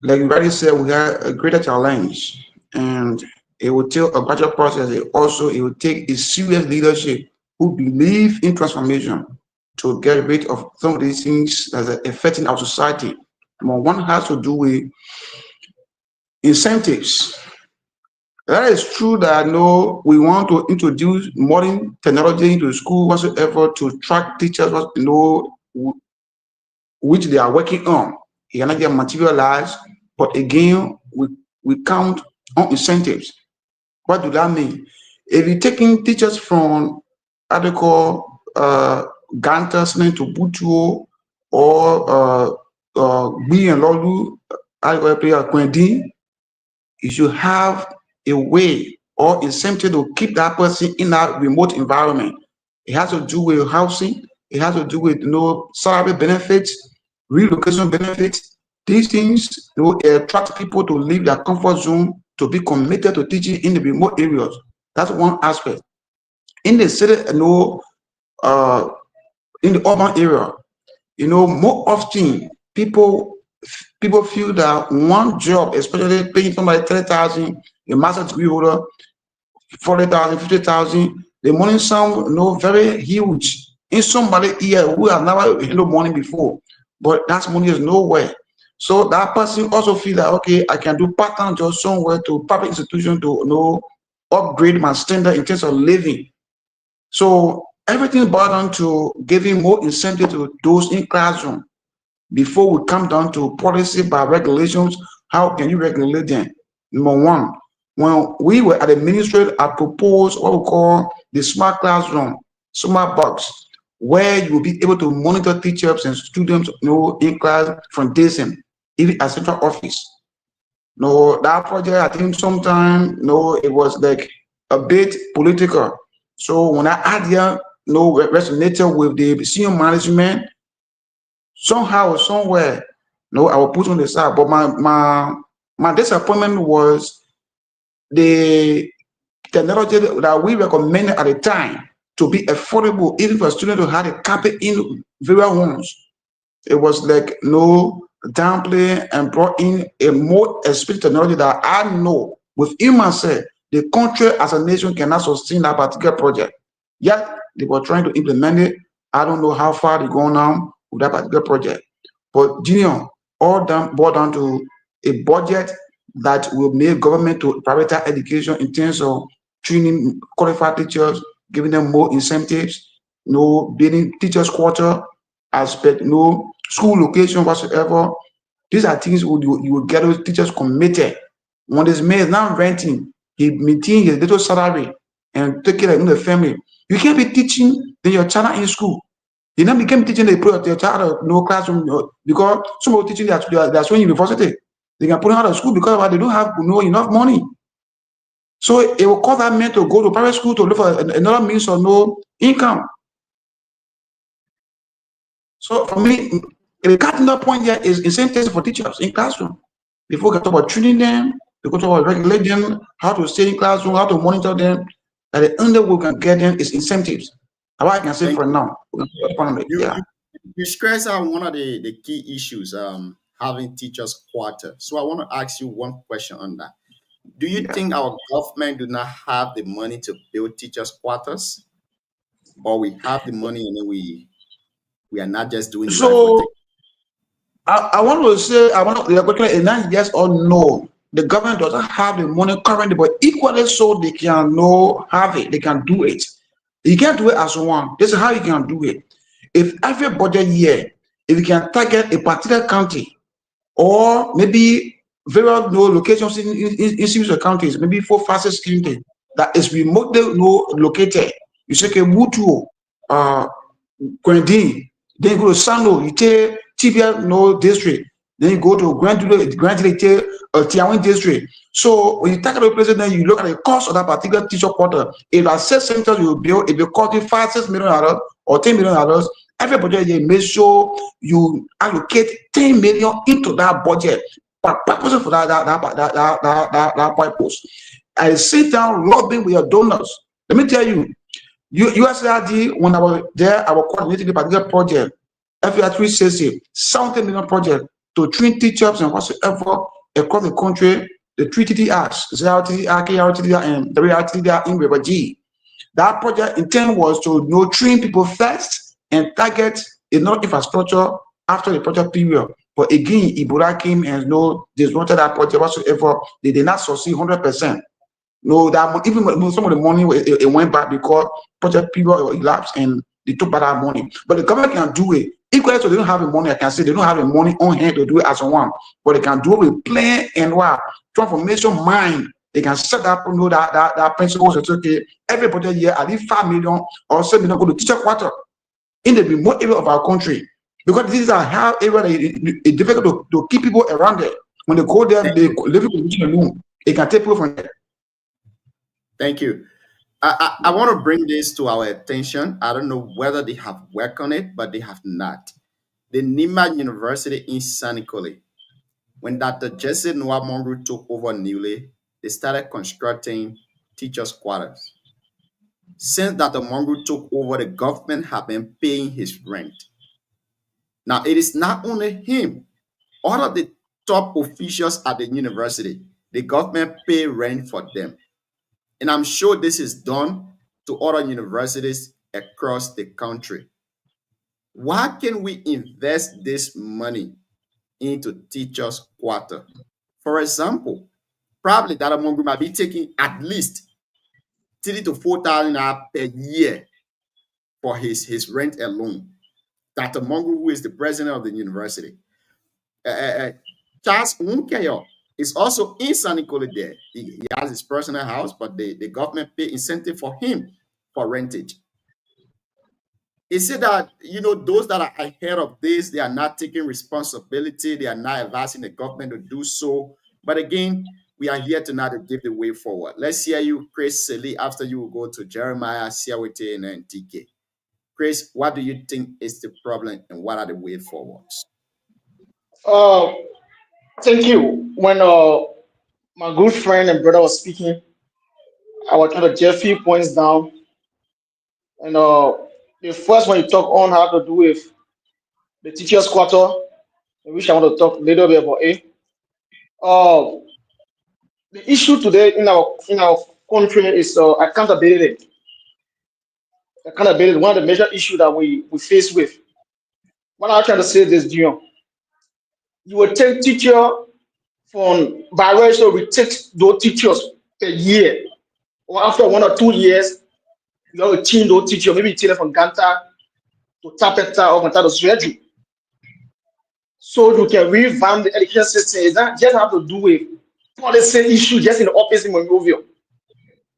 [SPEAKER 6] like you already said, we have a greater challenge, and it will take a budget process. It will take a serious leadership who believe in transformation to get rid of some of these things that are affecting our society. One has to do with incentives. That is true that we want to introduce modern technology into school whatsoever to track teachers, which they are working on. It cannot get materialized, but again, we count on incentives. What do that mean? If you're taking teachers from Adeko, Ganta, to Butuo, or B and Lolu, you should have a way or incentive to keep that person in that remote environment. It has to do with housing. It has to do with salary benefits, relocation benefits. These things attract people to leave their comfort zone to be committed to teaching in the remote areas. That's one aspect. In the city, in the urban area, more often people feel that one job, especially paying somebody 30,000, a master's degree holder, 40,000, 50,000, the money sound very huge in somebody here who has never handled money before, but that money is nowhere. So that person also feel that, okay, I can do part-time job somewhere to public institution to upgrade my standard in terms of living. So everything boils down to giving more incentive to those in classroom before we come down to policy by regulations. How can you regulate them? Number one, when we were at the ministry, I proposed what we call the smart classroom, smart box, where you will be able to monitor teachers and students in class from distance, even at central office. That project, I think sometime, it was like a bit political. So when I had here, resonated with the senior management, somehow or somewhere, I will put on the side. But my disappointment was the technology that we recommended at the time to be affordable, even for students who had a carpet in various homes. It was like downplay and brought in a more expensive technology that I know within myself, the country as a nation cannot sustain that particular project. Yet they were trying to implement it. I don't know how far they go now with that particular project. But Junior, all boiled down to a budget that will make government to prioritize education in terms of training qualified teachers, giving them more incentives, building teachers' quarter aspect, school location whatsoever. These are things you will get those teachers committed. When this man is now renting, he maintains his little salary and take care of the family. You can't be teaching your child in school. You never became teaching your child classroom because some of teaching they're showing university. They can put them out of school because they don't have enough money. So it will cause that man to go to private school to look for another means of income. So for me, the cardinal point here is incentives for teachers in classroom. Before we can talk about training them, we can talk about regulating them, how to stay in classroom, how to monitor them. That the only way we can get them is incentives. How I can say for now.
[SPEAKER 3] You stress out one of the key issues, having teachers' quarter. So I want to ask you one question on that. Do you think our government do not have the money to build teachers' quarters, or we have the money and then we are not just doing the right thing?
[SPEAKER 6] I want to say, not yes or no. The government doesn't have the money currently, but equally so they can have it. They can do it. You can't do it as one. This is how you can do it. If every budget year, if you can target a particular county, or maybe various locations in several counties, maybe 4, 5, 6 counties that is remotely located. You say, okay, Mutu, Gwendin, then you go to Sano, you take Tibia district, then you go to Grandville, Tiawan district. So when you target a place, then you look at the cost of that particular teacher quarter. If a set center you build, if you cost $5, $6 million or $10 million, every budget you make sure you allocate $10 million into that budget. But purpose for that purpose. I sit down lobbying with your donors. Let me tell you, USAID, when I was there, I was coordinating the particular project. FR360, $70 million project to train teachers and whatsoever across the country. The 3 TDRs, ZRTDR, KRTDR, and 3 RTDR in River G. That project intent was to train people first and target enough infrastructure after the project period. But again, Ebola came and disrupted that project whatsoever. They did not succeed 100%. That even some of the money it went back because project period elapsed and they took back that money. But the government can do it. Equally, so they don't have the money. I can say they don't have the money on hand to do it as one, but they can do it with plan and transformation mind. They can set up that principles. It's okay. Every project year, at least 5 million or 7 million go to teacher quarter in the remote area of our country, because this is a how area that it's difficult to keep people around there. When they go there, they live in alone. They can take people from there.
[SPEAKER 3] Thank you. I want to bring this to our attention. I don't know whether they have worked on it, but they have not. The Nima University in Sanikole, when Dr. Jesse Noah Monroe took over newly, they started constructing teachers' quarters. Since Dr. Monroe took over, the government have been paying his rent. Now, it is not only him, all of the top officials at the university, the government pay rent for them. And I'm sure this is done to other universities across the country. Why can we invest this money into teachers' quarter? For example, probably Dr. Monroe might be taking at least 3 to 4,000 per year for his rent alone. Dr. Monroe, who is the president of the university. Charles Unkeyo is also in Sanikole there. He has his personal house, but the government pay incentive for him for rentage. Is it that, those that are ahead of this, they are not taking responsibility, they are not advising the government to do so? But again, we are here tonight to give the way forward. Let's hear you, Chris Seli. After you will go to Jeremiah, Siawete, and then TK. Chris, what do you think is the problem and what are the way forwards?
[SPEAKER 9] Thank you. When my good friend and brother was speaking, I was trying to get a few points down. And the first one you talk on have to do with the teachers' quarter, which I want to talk a little bit about it. The issue today in our country is accountability. Accountability, one of the major issues that we face with. What I'm trying to say is, Dion, you will take teacher from by ratio, we take those teachers a year, or after 1 or 2 years, you have to change those teachers. Maybe you take them from Ganta to Tapeta or Ganta to Swedru. So you can revamp the education system. It doesn't just have to do with policy issue just in the office in Monrovia.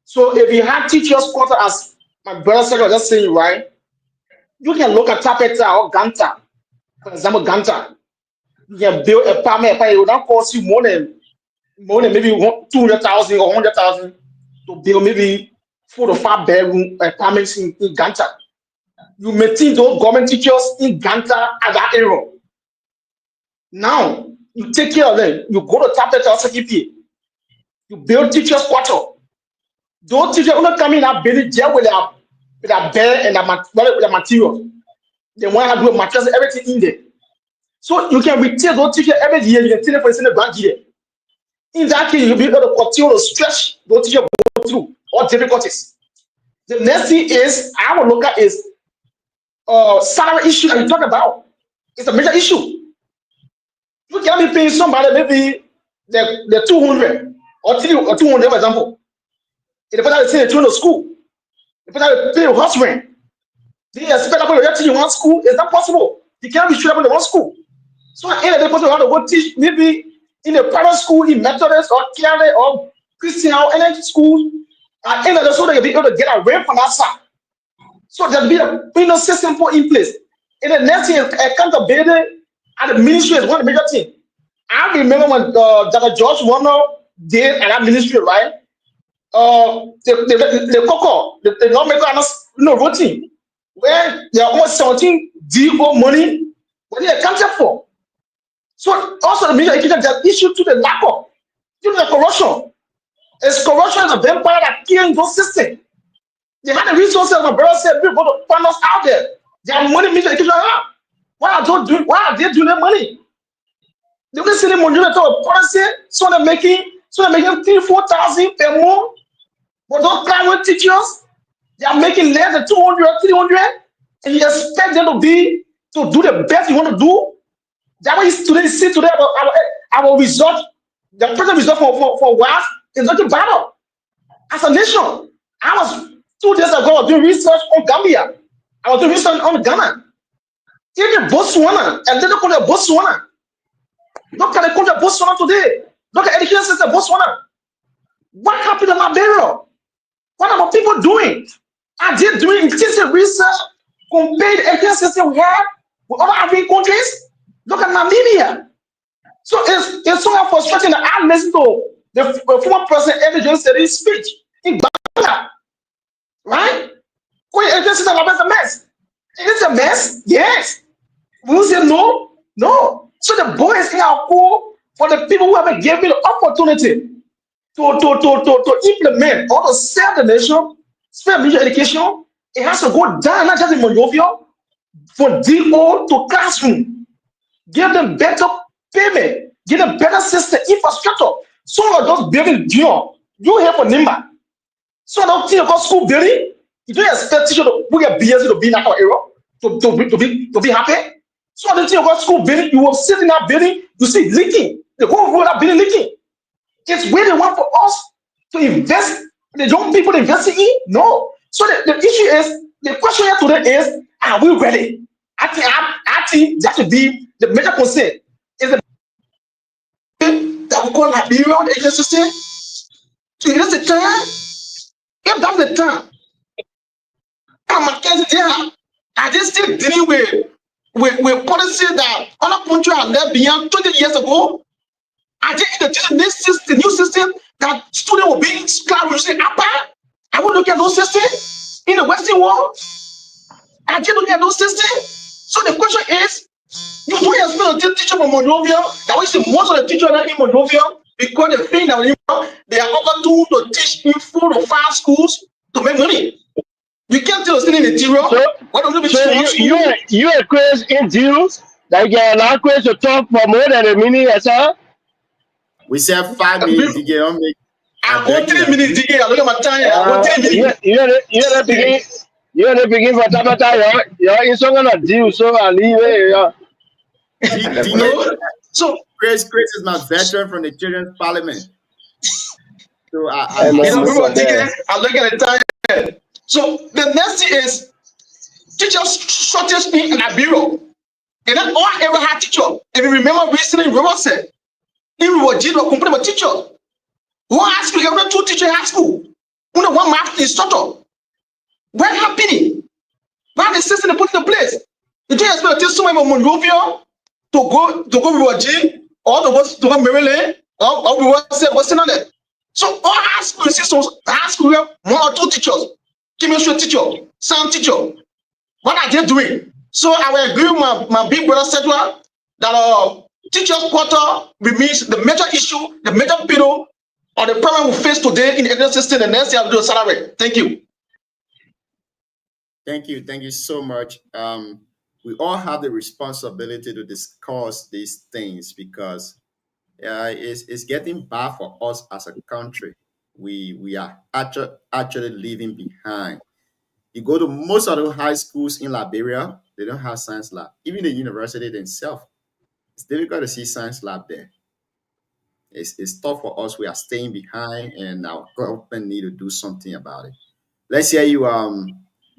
[SPEAKER 9] So if you have teachers quarter, as my brother said, was just saying, right, you can look at Tapeta or Ganta. For example, Ganta. You can build a apartment, it will not cost you more than maybe 200,000 or 100,000 to build maybe 4 to 5 bedroom apartments in Ganta. You maintain those government teachers in Ganta at that area. Now you take care of them. You go to Tapeta or CKP. You build teachers quarter. Those teachers only come in and build jail with their bed and the material. They want to do materials, everything in there. So you can retain those teachers every year. You can take them for the grant year. In that case, you'll be able to continue to stretch those teachers go through all difficulties. The next thing is I will look at is salary issue that you talk about. It's a major issue. You can be paying somebody maybe the 200 or 200, for example. If the person say to school, the person pay house rent. They expect that to teach in one school. It's not possible. You can't be straight up in one school. So at the end of the day, person have to go teach maybe in a private school, in Methodist or Catholic or Christian or any school. At the end of the day, so they can be able to get a rent from that side. So there'll be a system put in place. And the next thing is accountability and the ministry is one of the major things. I remember when Dr. George Warner did at that ministry, right? The COCO, the lawmaker, voting, where there are almost 17 DO money, what they accounted for. So also the ministry of education has issue to the lack of, due to the corruption. It's corruption is a vampire that kills those systems. They had the resources, my brother said, people to find us out there. They have money, ministry of education. Why are they doing their money? They only send them money to a policy, so they're making 3,000-4,000 per month. But those private teachers, they are making less than 200, 300, and you expect them to do the best you want to do. That's why today see today our result, the present result for WAF is not a battle. As a nation, I was 2 days ago I was doing research on Gambia. I was doing research on Ghana. Even Botswana, and then look at Botswana. Look at the country of Botswana today. Look at education system Botswana. What happened in Liberia? What are people doing? Are they doing intensive research, compare the education system we have with other African countries? Look at Namibia. So it's so frustrating that I listen to the former president Ellen Johnson said in his speech in right? Wait, this is a mess. It's a mess. Yes. We will say no. No. So the boys here are cool for the people who haven't given the opportunity to implement or to serve the nation, serve media education. It has to go down, not just in Monrovia, from DO to classroom. Give them better payment, give them better system, infrastructure. So of those building Dion, you here for Nimba. So I don't think about school building. You don't expect teacher to we get BS to be in that area to be happy. So I don't think about school building. You will sit in that building, you see leaking. The whole road that building leaking. It's where they want for us to invest. The young people investing in? No. So the issue is, the question here today is, are we ready? I think that should be the major concern. Is the that we call Liberia the agency system? So it is the time. If that's the time, I just still dealing with policy that other countries have left beyond 20 years ago. I think the new system that students will be in class using upper. I will look at those systems in the Western world. I did look at those systems. So the question is, you don't expect a teacher from Monrovia that we see most of the teachers are in Monrovia because they think that they are over to teach in 4 or 5 schools to make money. You can't tell us in the interior.
[SPEAKER 8] So,
[SPEAKER 9] why don't we
[SPEAKER 8] you are crazy in deals that you are not crazy to talk for more than a minute, sir?
[SPEAKER 3] We said 5 minutes to get on.
[SPEAKER 9] I go 3 minutes to get. I look at my time. I go 3 minutes.
[SPEAKER 8] You're the beginning for Tabata. You're in some kind of deal, so I leave it.
[SPEAKER 9] So
[SPEAKER 3] Chris is my veteran from the Children's Parliament. So
[SPEAKER 9] I look at the time. So the next thing is teachers shortage in Liberia. And then all I ever had teacher. If you remember recently, Robert said, if we were Jiro complaining about teacher, one high school, you have 2 teachers in high school. Only 1 math instructor. What happening? Why the system they put in place? You don't expect to teach someone from Monrovia to go Virgin or to go Maryland or we what's in on it. So all high school systems, high school have 1 or 2 teachers, chemistry teacher, science teacher. What are they doing? So I will agree with my big brother Sedwa that teachers quota remains the major issue, the major pillar or the problem we face today in the education system. The next year I'll do a salary. Thank you.
[SPEAKER 3] Thank you so much. We all have the responsibility to discuss these things because it's getting bad for us as a country. We are actually leaving behind. You go to most of the high schools in Liberia, they don't have science lab. Even the university themselves, it's difficult to see science lab there. It's tough for us. We are staying behind, and our government need to do something about it. Let's hear you,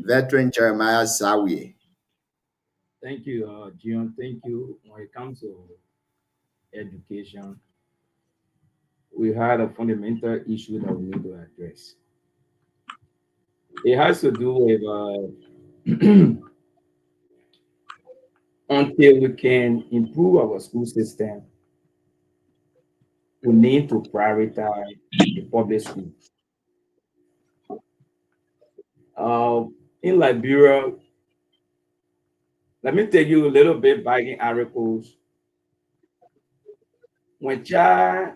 [SPEAKER 3] veteran Jeremiah Zawiye.
[SPEAKER 10] Thank you, John. Thank you. When it comes to education, we had a fundamental issue that we need to address. It has to do with until we can improve our school system, we need to prioritize the public schools. In Liberia, let me take you a little bit back in articles. When child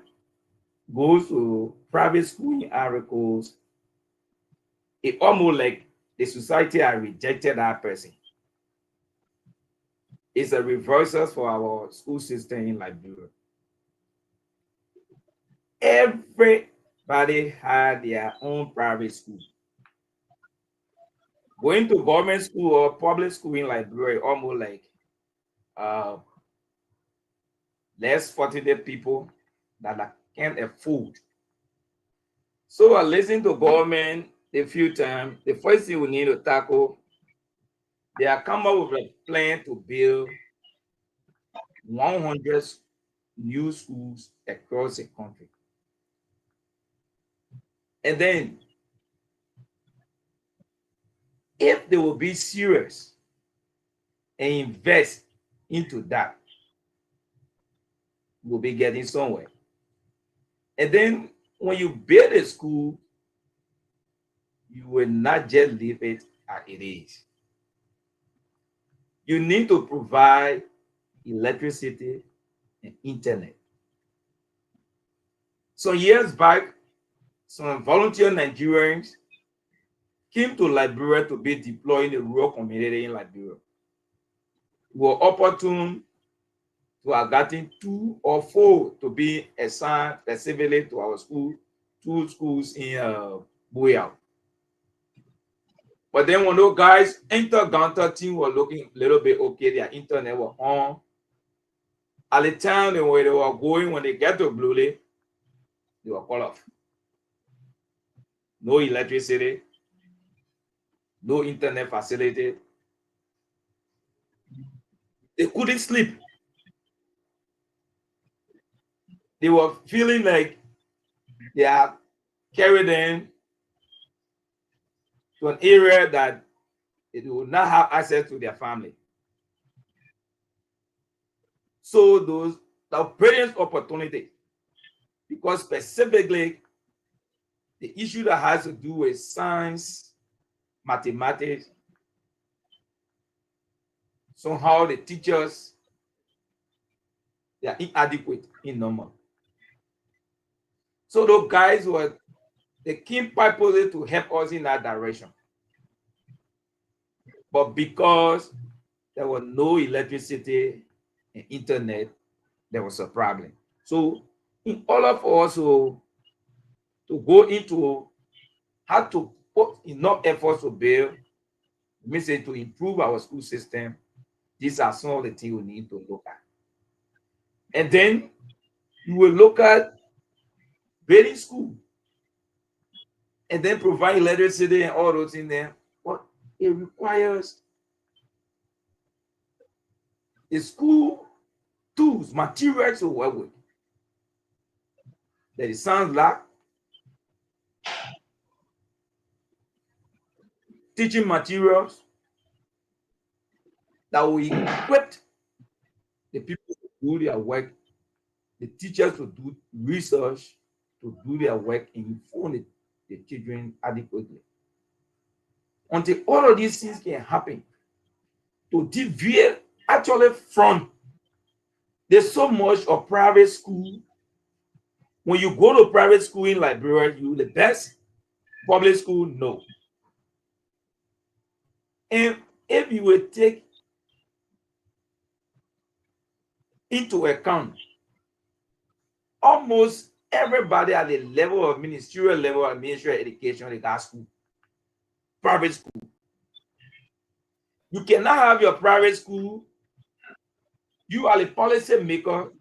[SPEAKER 10] goes to private school in articles, it almost like the society has rejected that person. It's a reversal for our school system in Liberia. Everybody had their own private school. Going to government school or public school in Liberia, almost like less fortunate people that can't afford. So I listen to government a few times. The first thing we need to tackle, they are come up with a plan to build 100 new schools across the country. And then, if they will be serious and invest into that, we'll be getting somewhere. And then, when you build a school, you will not just leave it as it is. You need to provide electricity and internet. Some years back, some volunteer Nigerians came to Liberia to be deployed in the rural community in Liberia. We were opportune to have gotten 2 or 4 to be assigned specifically to our school, 2 schools in Boyal. But then when those guys Ghanta team were looking a little bit okay, their internet was on. At the time they were going, when they get to Blue Lake, they were called off. No electricity, no internet facility. They couldn't sleep. They were feeling like they are carried in to an area that they would not have access to their family. So the parents' opportunity, because specifically the issue that has to do with science, mathematics, somehow the teachers, they are inadequate in number. So those guys they came purposely to help us in that direction. But because there was no electricity and internet, there was a problem. So in order for us to go into how to put enough efforts to build, means to improve our school system, these are some of the things we need to look at. And then you will look at building school and then provide electricity and all those in there. But it requires the school tools, materials to work with. There is science lab, teaching materials that will equip the people to do their work, the teachers to do research, to do their work and inform the children adequately. Until all of these things can happen, to deviate actually from there's so much of private school. When you go to private school in Liberia, you the best. Public school, no. And if you will take into account almost everybody at the level of ministerial level of ministerial education, they got school, private school. You cannot have your private school. You are a policy maker.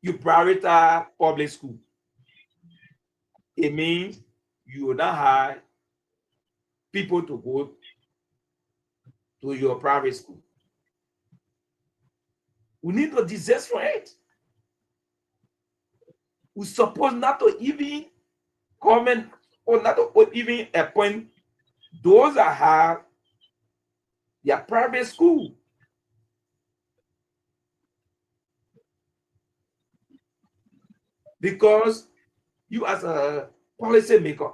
[SPEAKER 10] You prioritize public school. It means you will not have people to go to your private school. We need to desist from it. We're supposed not to even comment or not to even appoint those that have their private school. Because you as a policy maker,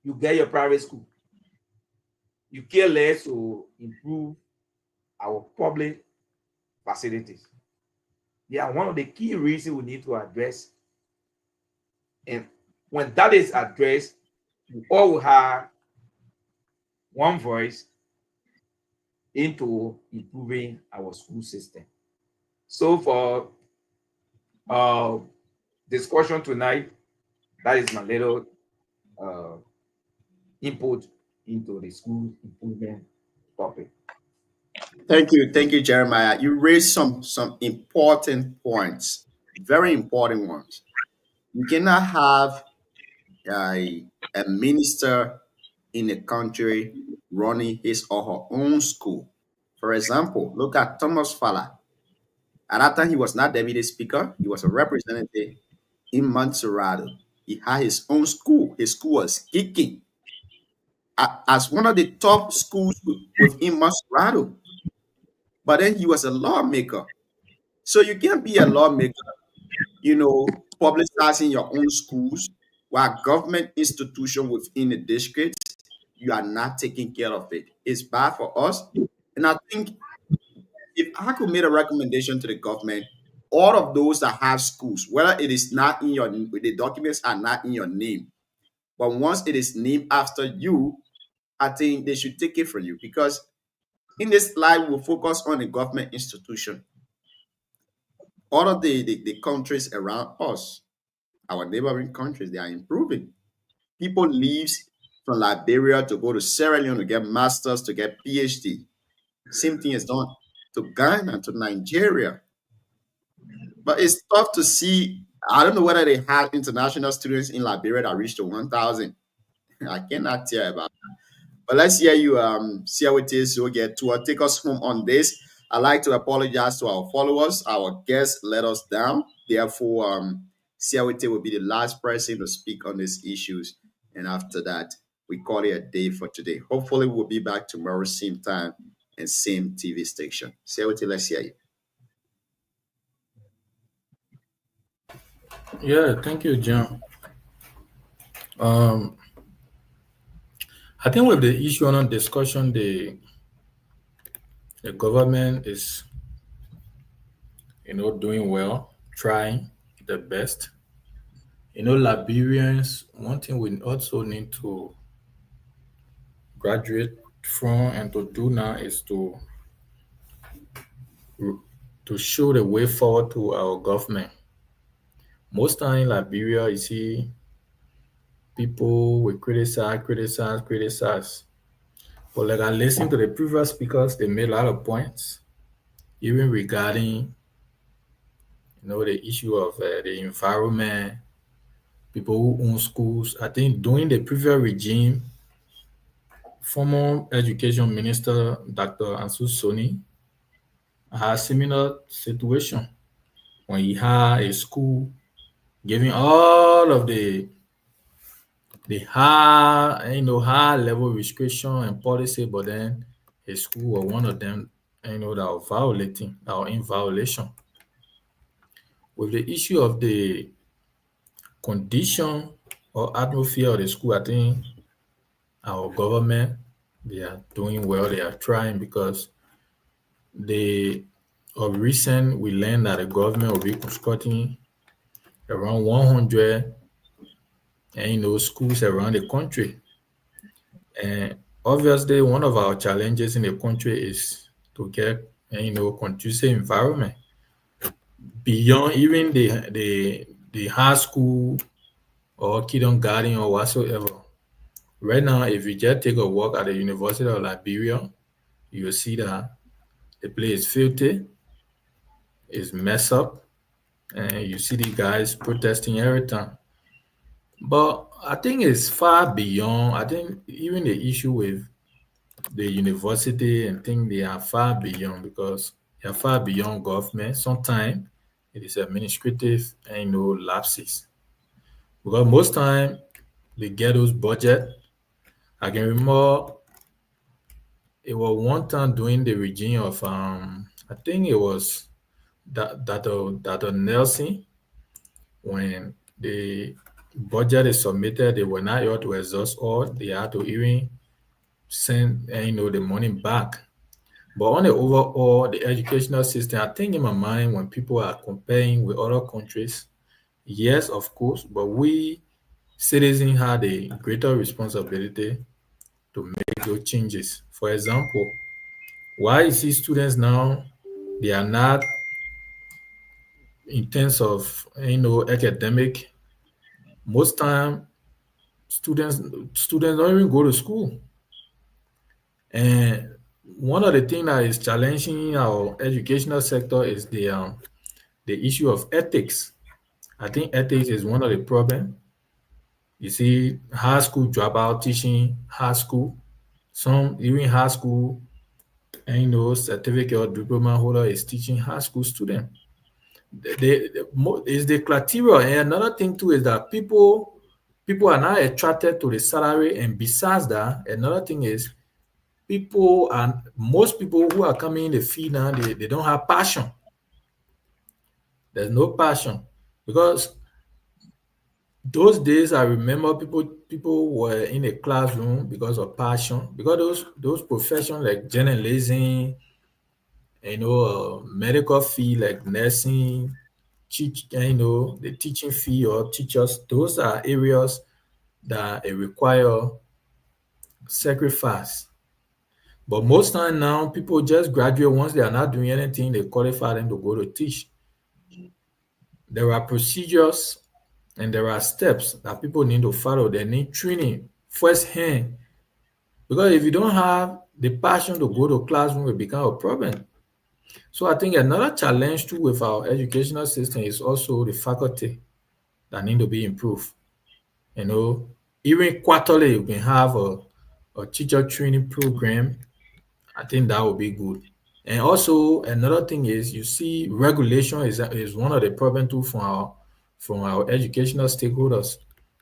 [SPEAKER 10] you get your private school. You care less to improve our public facilities. They are one of the key reasons we need to address. And when that is addressed, we all will have one voice into improving our school system. So for discussion tonight, that is my little input into the school improvement topic.
[SPEAKER 3] Thank you, Jeremiah. You raised some important points, very important ones. You cannot have a minister in a country running his or her own school. For example, look at Thomas Fowler. At that time, he was not deputy speaker; he was a representative in Montserrat. He had his own school. His school was kicking as one of the top schools within Montserrat. But then he was a lawmaker. So you can't be a lawmaker, publicizing your own schools while government institution within the district, you are not taking care of it. It's bad for us. And I think if I could make a recommendation to the government, all of those that have schools, whether it is not in your, the documents are not in your name, but once it is named after you, I think they should take it from you, because in this slide we'll focus on the government institution. All of the countries around us, our neighboring countries, they are improving. People leave from Liberia to go to Sierra Leone to get masters, to get PhD. Same thing is done to Ghana, to Nigeria. But it's tough to see. I don't know whether they have international students in Liberia that reach to 1,000. I cannot tell about that. But let's hear you, see how it is. You'll get to take us home on this. I'd like to apologize to our followers. Our guests let us down. Therefore, CLT will be the last person to speak on these issues. And after that, we call it a day for today. Hopefully, we'll be back tomorrow, same time and same TV station. CLT, let's hear you.
[SPEAKER 7] Yeah, thank you, John. I think with the issue on discussion, the government is, doing well, trying the best. Liberians, one thing we also need to graduate from and to do now is to show the way forward to our government. Most time in Liberia, you see people will criticize. But like I listened to the previous speakers, they made a lot of points, even regarding, the issue of the environment, people who own schools. I think during the previous regime, former Education Minister Dr. Ansu Soni had a similar situation when he had a school giving all of the high level restriction and policy, but then his school was one of them, that were in violation. With the issue of the condition or atmosphere of the school, I think our government, they are doing well, they are trying, because of recent, we learned that the government will be constructing around 100 schools around the country. And obviously, one of our challenges in the country is to get conducive environment beyond even the high school or kindergarten or whatsoever. Right now, if you just take a walk at the University of Liberia, you'll see that the place is filthy, it's messed up, and you see the guys protesting every time. But I think it's far beyond. I think even the issue with the university and things, they are far beyond, because they are far beyond government. Sometimes it is administrative and lapses. Because most time they get those budget. I can remember it was one time during the regime of I think it was Dr. Nelson, when the budget is submitted, they were not able to exhaust all. They had to even send the money back. But on the overall, the educational system, I think in my mind, when people are comparing with other countries, yes, of course, but we citizens have a greater responsibility to make those changes. For example, why you see students now, they are not in terms of academic. Most time students don't even go to school. And one of the things that is challenging our educational sector is the issue of ethics. I think ethics is one of the problems. You see high school dropout teaching high school, some even high school certificate or diploma holder is teaching high school student. Is the criteria. And another thing too is that people are not attracted to the salary, and besides that, another thing is most people who are coming in the field now, they don't have passion. There's no passion, because those days I remember people were in a classroom because of passion, because those professions like journalism, medical field like nursing, the teaching field or teachers, those are areas that require sacrifice. But most time now, people just graduate. Once they are not doing anything, they qualify them to go to teach. There are procedures and there are steps that people need to follow. They need training firsthand. Because if you don't have the passion to go to classroom, it becomes a problem. So I think another challenge too with our educational system is also the faculty that need to be improved. Even quarterly, you can have a teacher training program. I think that would be good. And also another thing is, you see, regulation is one of the problem too from our educational stakeholders.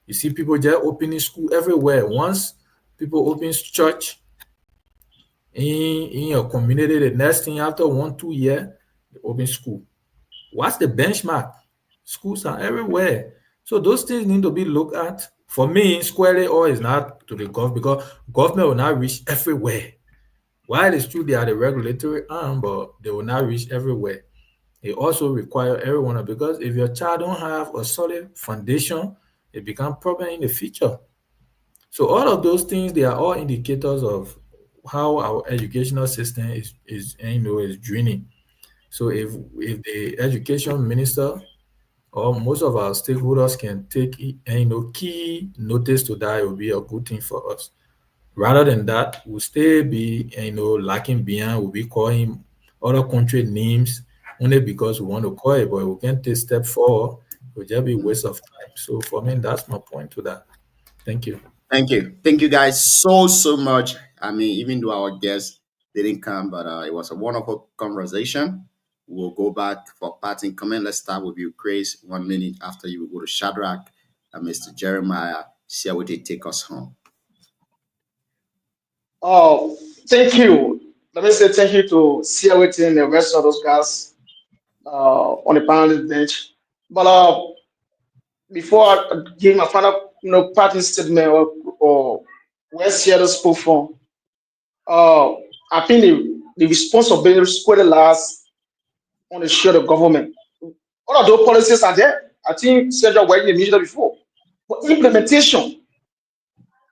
[SPEAKER 7] You see people just opening school everywhere. Once people open church in your community, the next thing after 1-2 years, they open school. What's the benchmark? Schools are everywhere. So those things need to be looked at. For me, squarely or is not to the government, because government will not reach everywhere. While it's true they are the regulatory arm, but they will not reach everywhere. It also require everyone, because if your child don't have a solid foundation, it becomes problem in the future. So all of those things, they are all indicators of how our educational system is draining. So if the education minister or most of our stakeholders can take key notice to that, it will be a good thing for us. Rather than that, we'll still be lacking behind. We'll be calling other country names only because we want to call it, but we can't take step forward. It will just be a waste of time. So for me, that's my point to that. Thank you.
[SPEAKER 3] Thank you. Thank you guys so much. I mean, even though our guests didn't come, but it was a wonderful conversation. We'll go back for parting comment. Let's start with you, Chris. 1 minute after you go to Shadrach and Mr. Jeremiah. See how they take us home.
[SPEAKER 9] Oh, thank you. Let me say thank you to Siawiti and the rest of those guys on the panel bench. But before I give my final parting statement or where Seattle spoke from, I think the responsibility squarely lies on the share of government. All of those policies are there. I think Sandra White mentioned before. But implementation,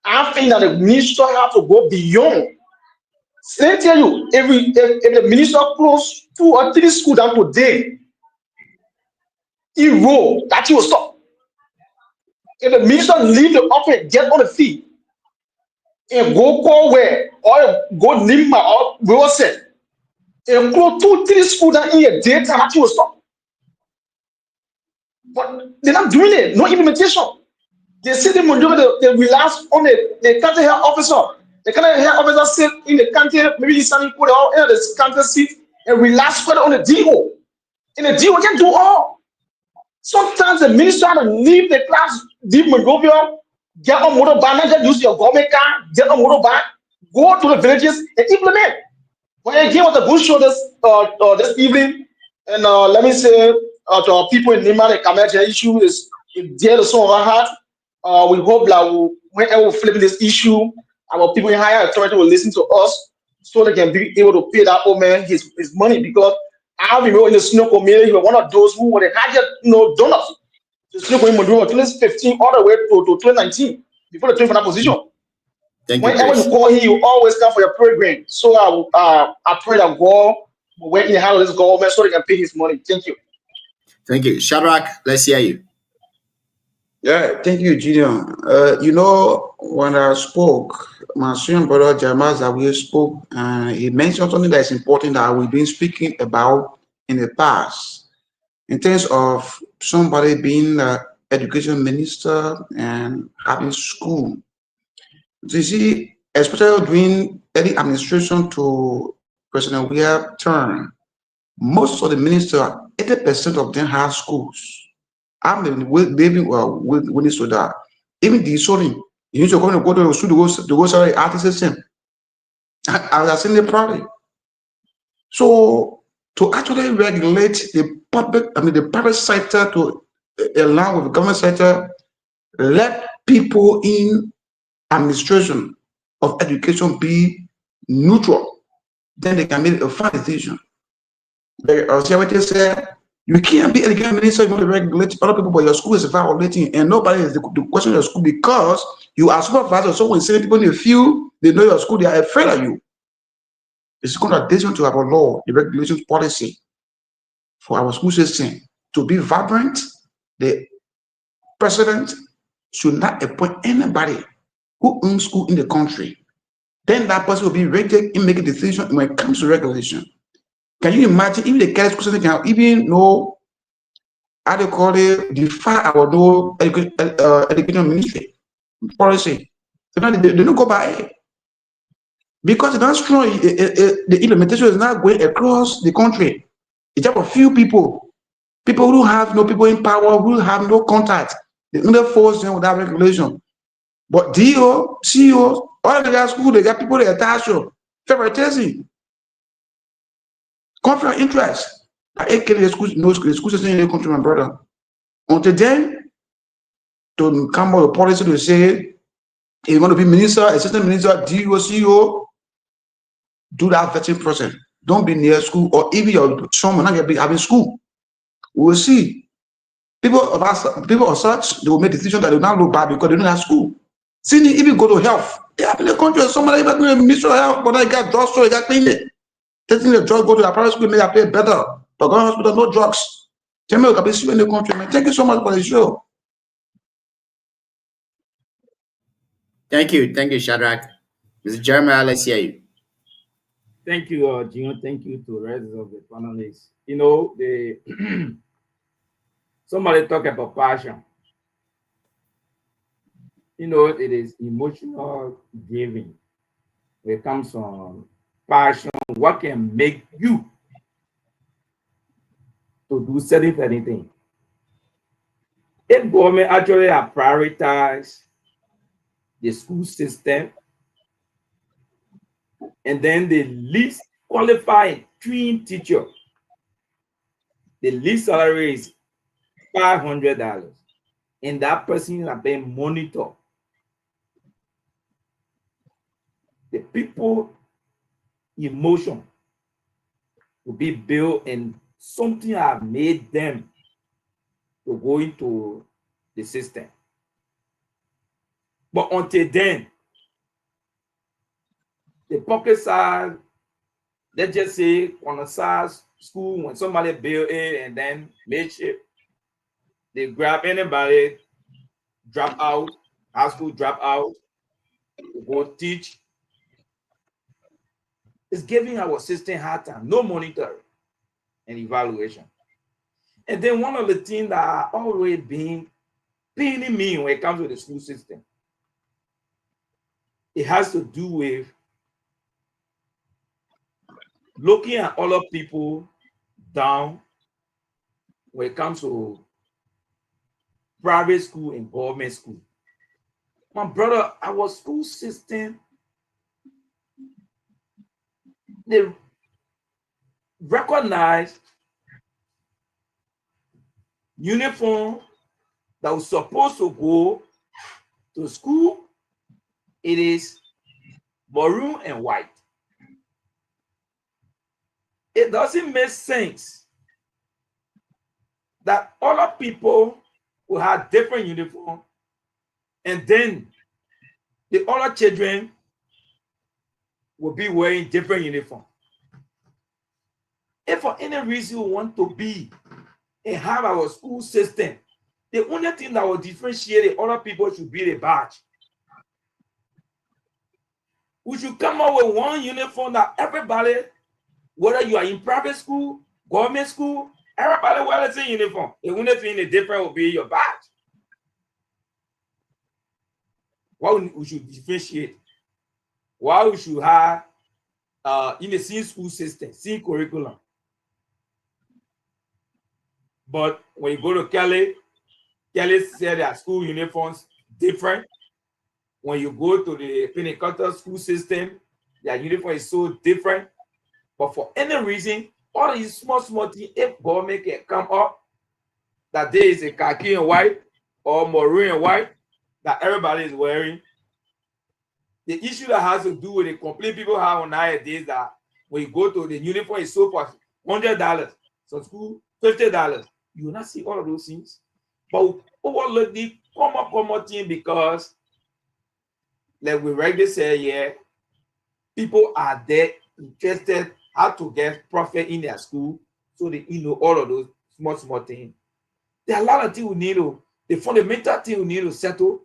[SPEAKER 9] I think that the minister have to go beyond. Let me tell you, if the minister close 2 or 3 schools down today, he will that he will stop. If the minister leave the office, get on the feet, and go call where or go Lima or Wilson, and close 2-3 schools down in a daytime, that he will stop. But they're not doing it. No implementation. They say they relax on the country health officer. The country health officer sit in the country, maybe he's standing put out in the country seat and relax on the DO. And the DO can do all. Sometimes the minister had to leave the class, leave Monrovia, get on motorbike, not just use your government car, get on motorbike, go to the villages and implement. When I came with the bush show this evening, and let me say to our people in Nima, the Kamaja issue is dear to some of our heart. We hope that whenever we flip this issue, our people in higher authority will listen to us so they can be able to pay that old man his money, because I remember in the snow community, he was one of those who were the highest donors. The snow community from 2015 all the way to 2019 before the 20 position. Whenever you call him, you always come for your program. So I pray that God will work in the hand of this government so they can pay his money. Thank you.
[SPEAKER 3] Thank you. Shadrach, let's hear you.
[SPEAKER 6] Yeah, thank you, Gideon. When I spoke, my senior brother Jeremiah Zawiya spoke, and he mentioned something that is important that we've been speaking about in the past, in terms of somebody being an education minister and having school. You see, especially during any administration to President Weah term, most of the ministers, 80% of them have schools. I'm witness to that. Even the sorry, you need to go to the school to go sorry artist system. I have seen the problem. So to actually regulate the public, the private sector to allow with the government sector, Let people in administration of education be neutral. Then they can make a fine decision. Like said, you can't be education minister, you want to regulate other people, but your school is violating, and nobody is the question of your school because you are supervisor. So when sending people in the field, they know your school, they are afraid of you. It's contradiction to our law, the regulations policy for our school system to be vibrant. The president should not appoint anybody who owns school in the country. Then that person will be rated in making decisions when it comes to regulation. Can you imagine if the Catholic school system can even know how they call it, defy our no education ministry policy? They don't go by it. Because it's not strong, the implementation is not going across the country. It's just a few people who have no people in power, who have no contact. They only force them without regulation. But DO, CEOs, all of the school, they got people they attach to favoritism, conflict of interest. I can't the school system in the country, my brother. Until then, to come up with a policy to say, if you want to be minister, assistant minister, DO, CEO, do that vetting process. Don't be near school, or even your son will not be having school. We will see. People of such, they will make decisions that they will not look bad because they don't have school. See, if you go to health, they have in the country, somebody even going to minister of health, but I got drugs, so they got clean it. Taking the drugs, go to the private school, may pay better. But going to hospital, no drugs. Tell me, we can be in the country, man. Thank you so much for the show.
[SPEAKER 3] Thank you, Shadrach. Mr. Jeremiah, let's hear you.
[SPEAKER 10] Thank you, Gino. Thank you to the rest of the panelists. You know, somebody talk about passion. You know, it is emotional giving. When it comes from passion, what can make you to do certain anything? If government actually have prioritized the school system, and then the least qualified trained teacher, the least salary is $500, and that person is being monitored. The people emotion will be built, and something have made them to go into the system. But until then, the pocket size, let's just say on a size school, when somebody build it and then makeshift, they grab anybody, drop out, high school drop out, go teach. It's giving our system hard time, no monitoring and evaluation. And then one of the things that are always been paining me when it comes to the school system, it has to do with looking at other people down when it comes to private school and government school. My brother, our school system, they recognize uniform that was supposed to go to school. It is maroon and white. It doesn't make sense that other people will have different uniform, and then the other children will be wearing different uniform. If for any reason we want to be and have our school system, the only thing that will differentiate the other people should be the badge. We should come up with one uniform that everybody, whether you are in private school, government school, everybody wear the same uniform. The only thing the different will be your badge. Why we should differentiate? Why we should have in the same school system, same curriculum. But when you go to Kelly said that school uniforms different. When you go to the Pentecostal school system, their uniform is so different. But for any reason, all these small things, if government can come up that there is a khaki and white or maroon and white, that everybody is wearing. The issue that has to do with the complaint people have nowadays that when you go to the uniform is so for $100, so school $50. You will not see all of those things. But overlook the common thing because, like we regularly say, yeah, people are there interested how to get profit in their school, so they all of those small things. There are a lot of things we need to, the fundamental thing we need to settle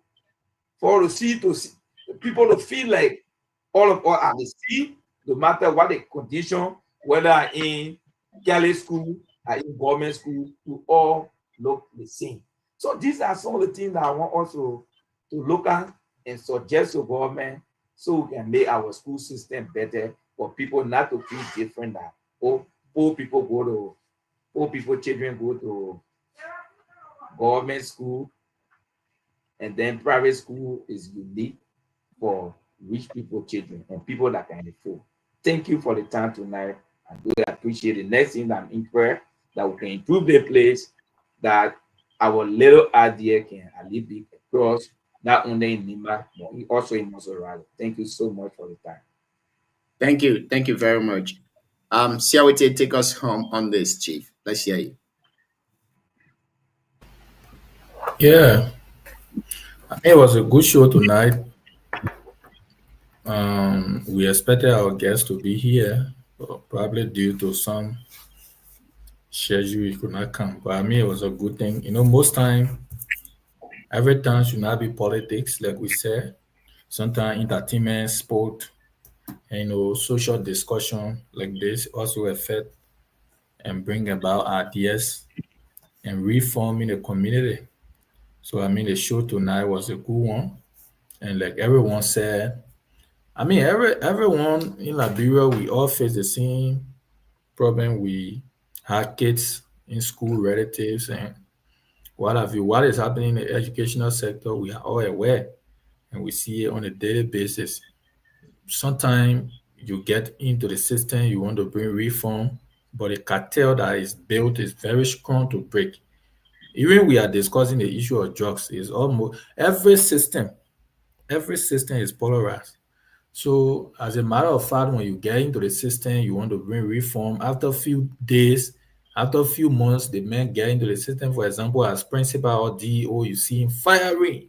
[SPEAKER 10] for people to feel like all of us are the same, no matter what the condition, whether in Catholic school or in government school, we all look the same. So these are some of the things that I want also to look at and suggest to government so we can make our school system better for people not to feel different that poor children go to government school and then private school is unique for rich people children and people that can afford. Thank you for the time tonight. I really appreciate it. Next thing I'm in prayer that we can improve the place, that our little idea can at least be across not only in Nima, but also in Maserati. Thank you so much for the time.
[SPEAKER 3] Thank you. Thank you very much. Siawete, take us home on this, Chief. Let's hear you.
[SPEAKER 7] Yeah, it was a good show tonight. We expected our guests to be here, but probably due to some schedule, he could not come. But I mean, it was a good thing. Most time, every time should not be politics, like we said. Sometimes entertainment, sport, and social discussion like this also affect and bring about ideas and reform in the community. So I mean, the show tonight was a good one, and like everyone said, I mean, everyone in Liberia, we all face the same problem. We have kids in school, relatives, and what have you. What is happening in the educational sector, we are all aware, and we see it on a daily basis. Sometimes you get into the system, you want to bring reform, but the cartel that is built is very strong to break. Even we are discussing the issue of drugs, is almost every system is polarized. So as a matter of fact, when you get into the system, you want to bring reform. After a few days, after a few months, the men get into the system, for example, as principal or DEO, you see him firing,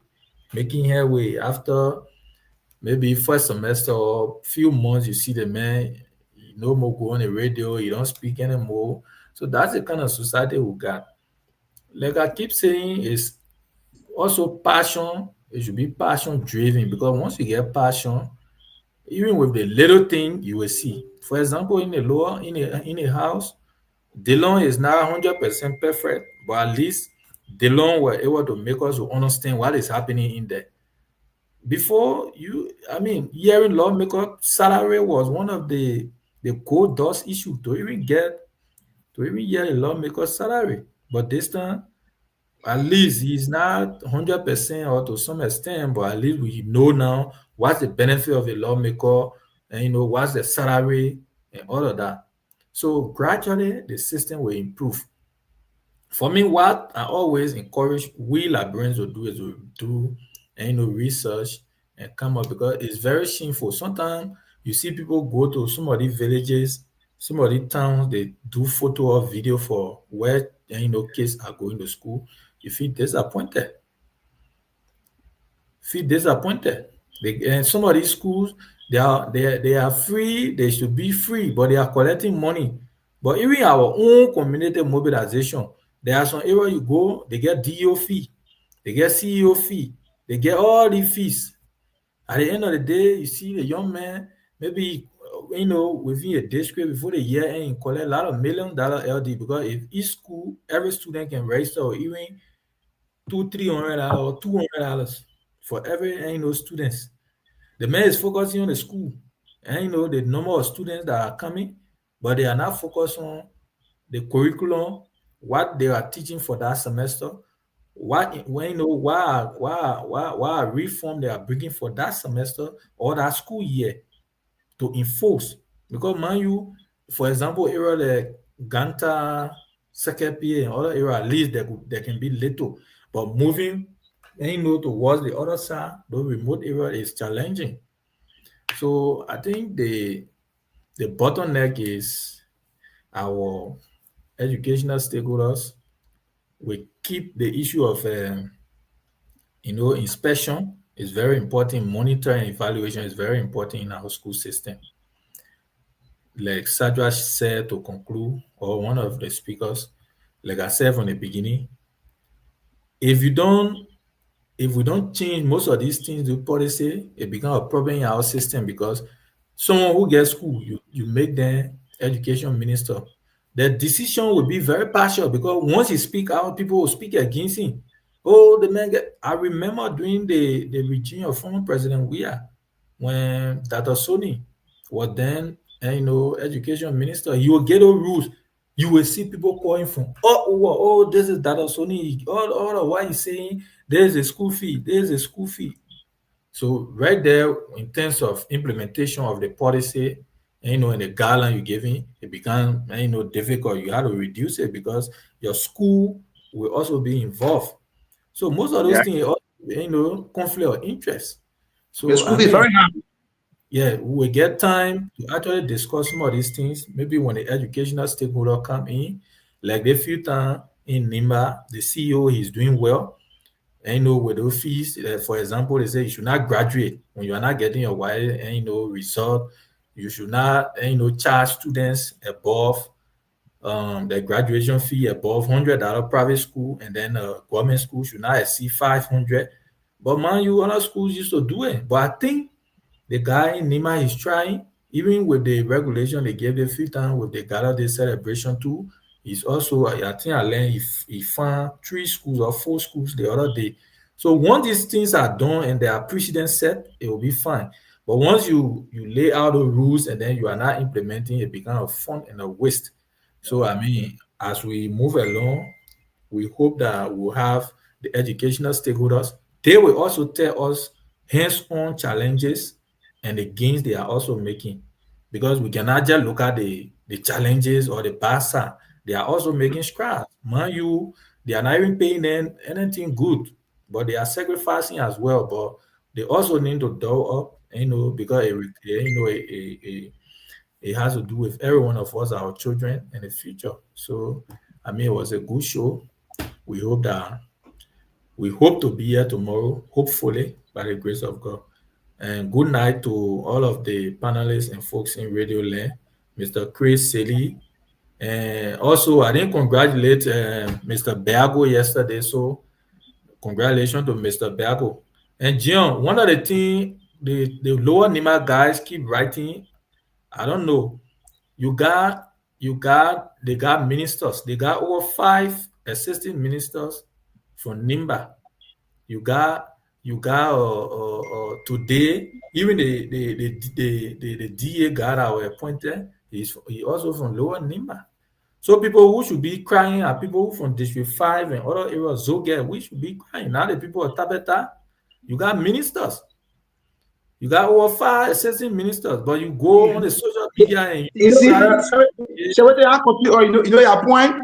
[SPEAKER 7] making headway. After maybe first semester or few months, you see the man no more go on the radio, he don't speak anymore. So that's the kind of society we got. Like I keep saying, is also passion. It should be passion driven, because once you get passion, even with the little thing you will see. For example, in a house, Delon is not 100% perfect, but at least Delon were able to make us understand what is happening in there. Before hearing lawmaker salary was one of the gold dust issue to even hear a lawmaker salary. But this time, at least he's not 100% or to some extent, but at least we know now what's the benefit of a lawmaker and what's the salary and all of that. So gradually the system will improve. For me, what I always encourage we Liberians to do is to do research and come up, because it's very shameful. Sometimes you see people go to some of these villages, some of these towns, they do photo or video for where kids are going to school. You feel disappointed. And some of these schools, they are free. They should be free, but they are collecting money. But even our own community mobilization, there are some areas you go, they get DO fee, they get CEO fee, they get all the fees. At the end of the day, you see the young man, maybe within a district before the year end, collect a lot of $1 million LD, because if each school, every student can register, or even $200-300 or $200 for every students. The man is focusing on the school and the number of students that are coming, but they are not focused on the curriculum, what they are teaching for that semester, why reform they are bringing for that semester or that school year to enforce. Because mind you, for example, area like Ganta, Sekepi, and other area, at least there can be little. But moving towards the other side, those remote area is challenging. So I think the bottleneck is our educational stakeholders. We keep the issue of inspection is very important. Monitoring and evaluation is very important in our school system. Like Sadra said to conclude, or one of the speakers, like I said from the beginning, if we don't change most of these things, the policy, it become a problem in our system because someone who gets school, you make them education minister. The decision will be very partial because once he speak out, people will speak against him. Oh, the man I remember during the regime of former President Weah, when Dr. Soni was then education minister, he will get those rules. You will see people calling from this is Dr. Soni. All of what he's saying, there's a school fee, there's a school fee. So right there, in terms of implementation of the policy, and the guideline you're giving, it becomes difficult. You have to reduce it because your school will also be involved. So most of those things, conflict of interest. So
[SPEAKER 6] The school is very hard.
[SPEAKER 7] yeah, we get time to actually discuss some of these things. Maybe when the educational stakeholder come in, like the few time in NIMBA, the CEO is doing well. And with those fees, for example, they say you should not graduate when you are not getting your result. You should not charge students above the graduation fee above $100 private school, and then government school should not exceed 500. But man, other schools used to do it. But I think the guy in Nima is trying, even with the regulation they gave the few time with the Gala Day celebration too. He's also, I think I learned he found 3 schools or 4 schools the other day. So once these things are done and there are precedents set, it will be fine. But once you lay out the rules and then you are not implementing, it becomes a fun and a waste. So I mean, as we move along, we hope that we'll have the educational stakeholders. They will also tell us hands-on challenges and the gains they are also making. Because we cannot just look at the challenges or the bad side. They are also making strides. Man, they are not even paying them anything good, but they are sacrificing as well. But they also need to do up, because it has to do with every one of us, our children, in the future. So, I mean, it was a good show. We hope to be here tomorrow, hopefully, by the grace of God. And good night to all of the panelists and folks in Radio Land, Mr. Chris Sely. And also, I didn't congratulate Mr. Bergo yesterday, so congratulations to Mr. Bergo. And John, one of the things the lower Nima guys keep writing, I don't know. They got ministers. They got over 5 assistant ministers from Nimba. You got today, even the DA guy that were appointed, he also from Lower Nimba. So people who should be crying are people who from District 5 and other areas, Zoga, we should be crying. Now the people of Tabeta, you got ministers. You got over 5 assistant ministers, but you go on the social media and
[SPEAKER 6] you see, what they are your point.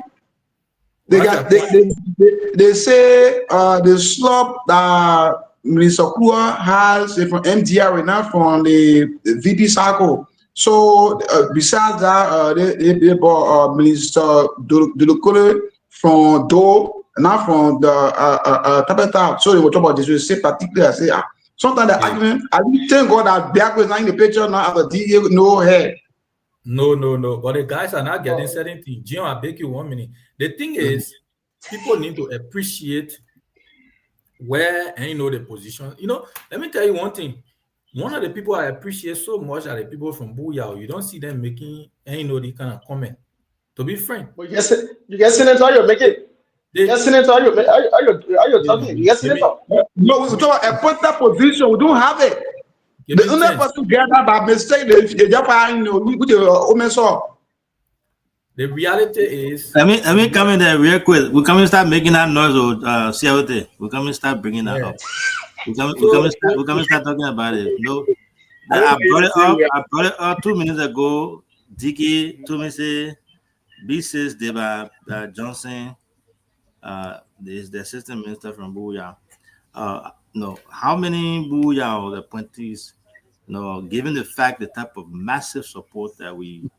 [SPEAKER 6] They say the slop that Minister Kua has from MDR right now from the VP cycle. So besides that, they bought Minister Dulukule from Do, not from the Tabata. So they will talk about this. We say particularly, I say sometimes the argument. I thank God that Biako is not in the picture now. The DA no hair.
[SPEAKER 7] No. But the guys are not getting certain things. Jim, I'll beg you 1 minute. The thing is, people need to appreciate where the position. Let me tell you one thing. One of the people I appreciate so much are the people from Booyah. You don't see them making the kind of comment. To be frank.
[SPEAKER 9] But you get senator, you're making. Yes, senator, are you talking? Yes, senator.
[SPEAKER 6] No, we talk about appointed position. We don't have it. The only person get that by mistake, they just with the
[SPEAKER 7] The reality is.
[SPEAKER 4] Let me come in there real quick. We're coming to start making that noise or CLT. We're coming to start bringing that up. We're coming to start talking about it. No, I brought it up 2 minutes ago. Dicky told me say B6 Deba Johnson is the assistant minister from Booyah. how many booyah or the appointees, given the fact the type of massive support that we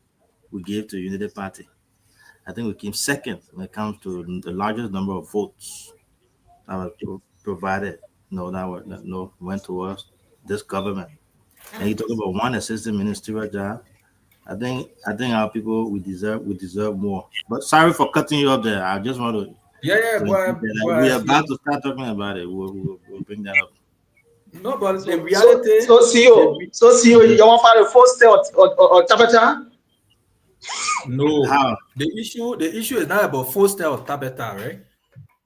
[SPEAKER 4] gave to Unity Party, I think we came second when it comes to the largest number of votes that were provided, that went towards this government. And you talk about one assistant ministerial job. I think our people we deserve more. But sorry for cutting you up there. I just want to. We're about to start talking about it. We'll bring that up.
[SPEAKER 7] No, but the reality.
[SPEAKER 9] So CEO, you want to find a first or Tabata?
[SPEAKER 7] No. How? The issue is not about Foster or Tabata, right?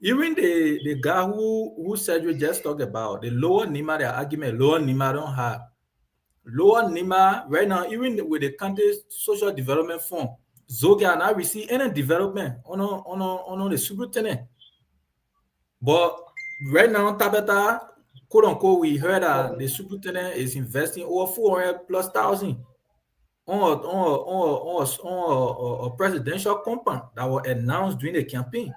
[SPEAKER 7] Even the guy who said we just talked about, the Lower Nima, the argument Lower Nima don't have. Lower Nima right now, even with the country's social development fund, Zogia not receive any development on the superintendent. But right now, Tabata, quote unquote, we heard that the superintendent is investing over 400,000+ on a presidential compound that was announced during the campaign.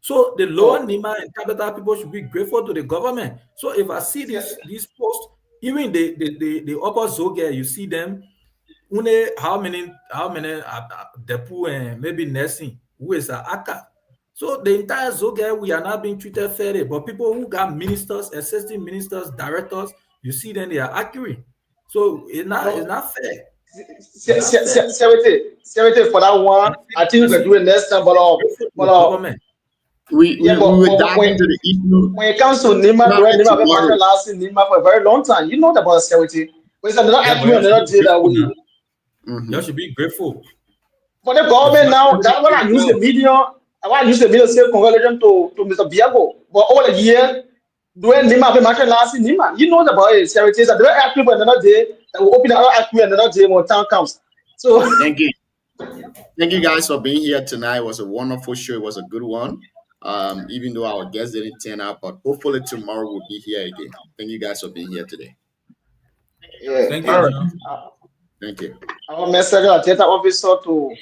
[SPEAKER 7] So the Lower Nima and Tabata people should be grateful to the government. So if I see these posts, even the upper Zogia, you see them. How many Depu and maybe Nessie, who is an Aka. So the entire Zogia, we are not being treated fairly. But people who got ministers, assistant ministers, directors, you see them, they are accurate. So it's not fair.
[SPEAKER 9] 70 for that one. I think we can do it next time, but
[SPEAKER 3] we will dive into the issue.
[SPEAKER 9] When it comes to Nima, Nima been marching last in Nima for a very long time. You know about 70. But it's another argument, another day that we.
[SPEAKER 7] You should be grateful.
[SPEAKER 9] For the government now, that's why I use the media. I want to use the media to say congratulations to Mr. Biago. But over the year, doing Nima been marching last in Nima. You know about it. 70 is a very active another day. That will open another active another day when time comes. So
[SPEAKER 3] thank you guys for being here tonight. It was a wonderful show. It was a good one. Even though our guests didn't turn out, but hopefully tomorrow we'll be here again. Thank you guys for being here today.
[SPEAKER 9] Yeah.
[SPEAKER 7] Thank you.
[SPEAKER 3] Thank you.
[SPEAKER 9] Our message, data officer to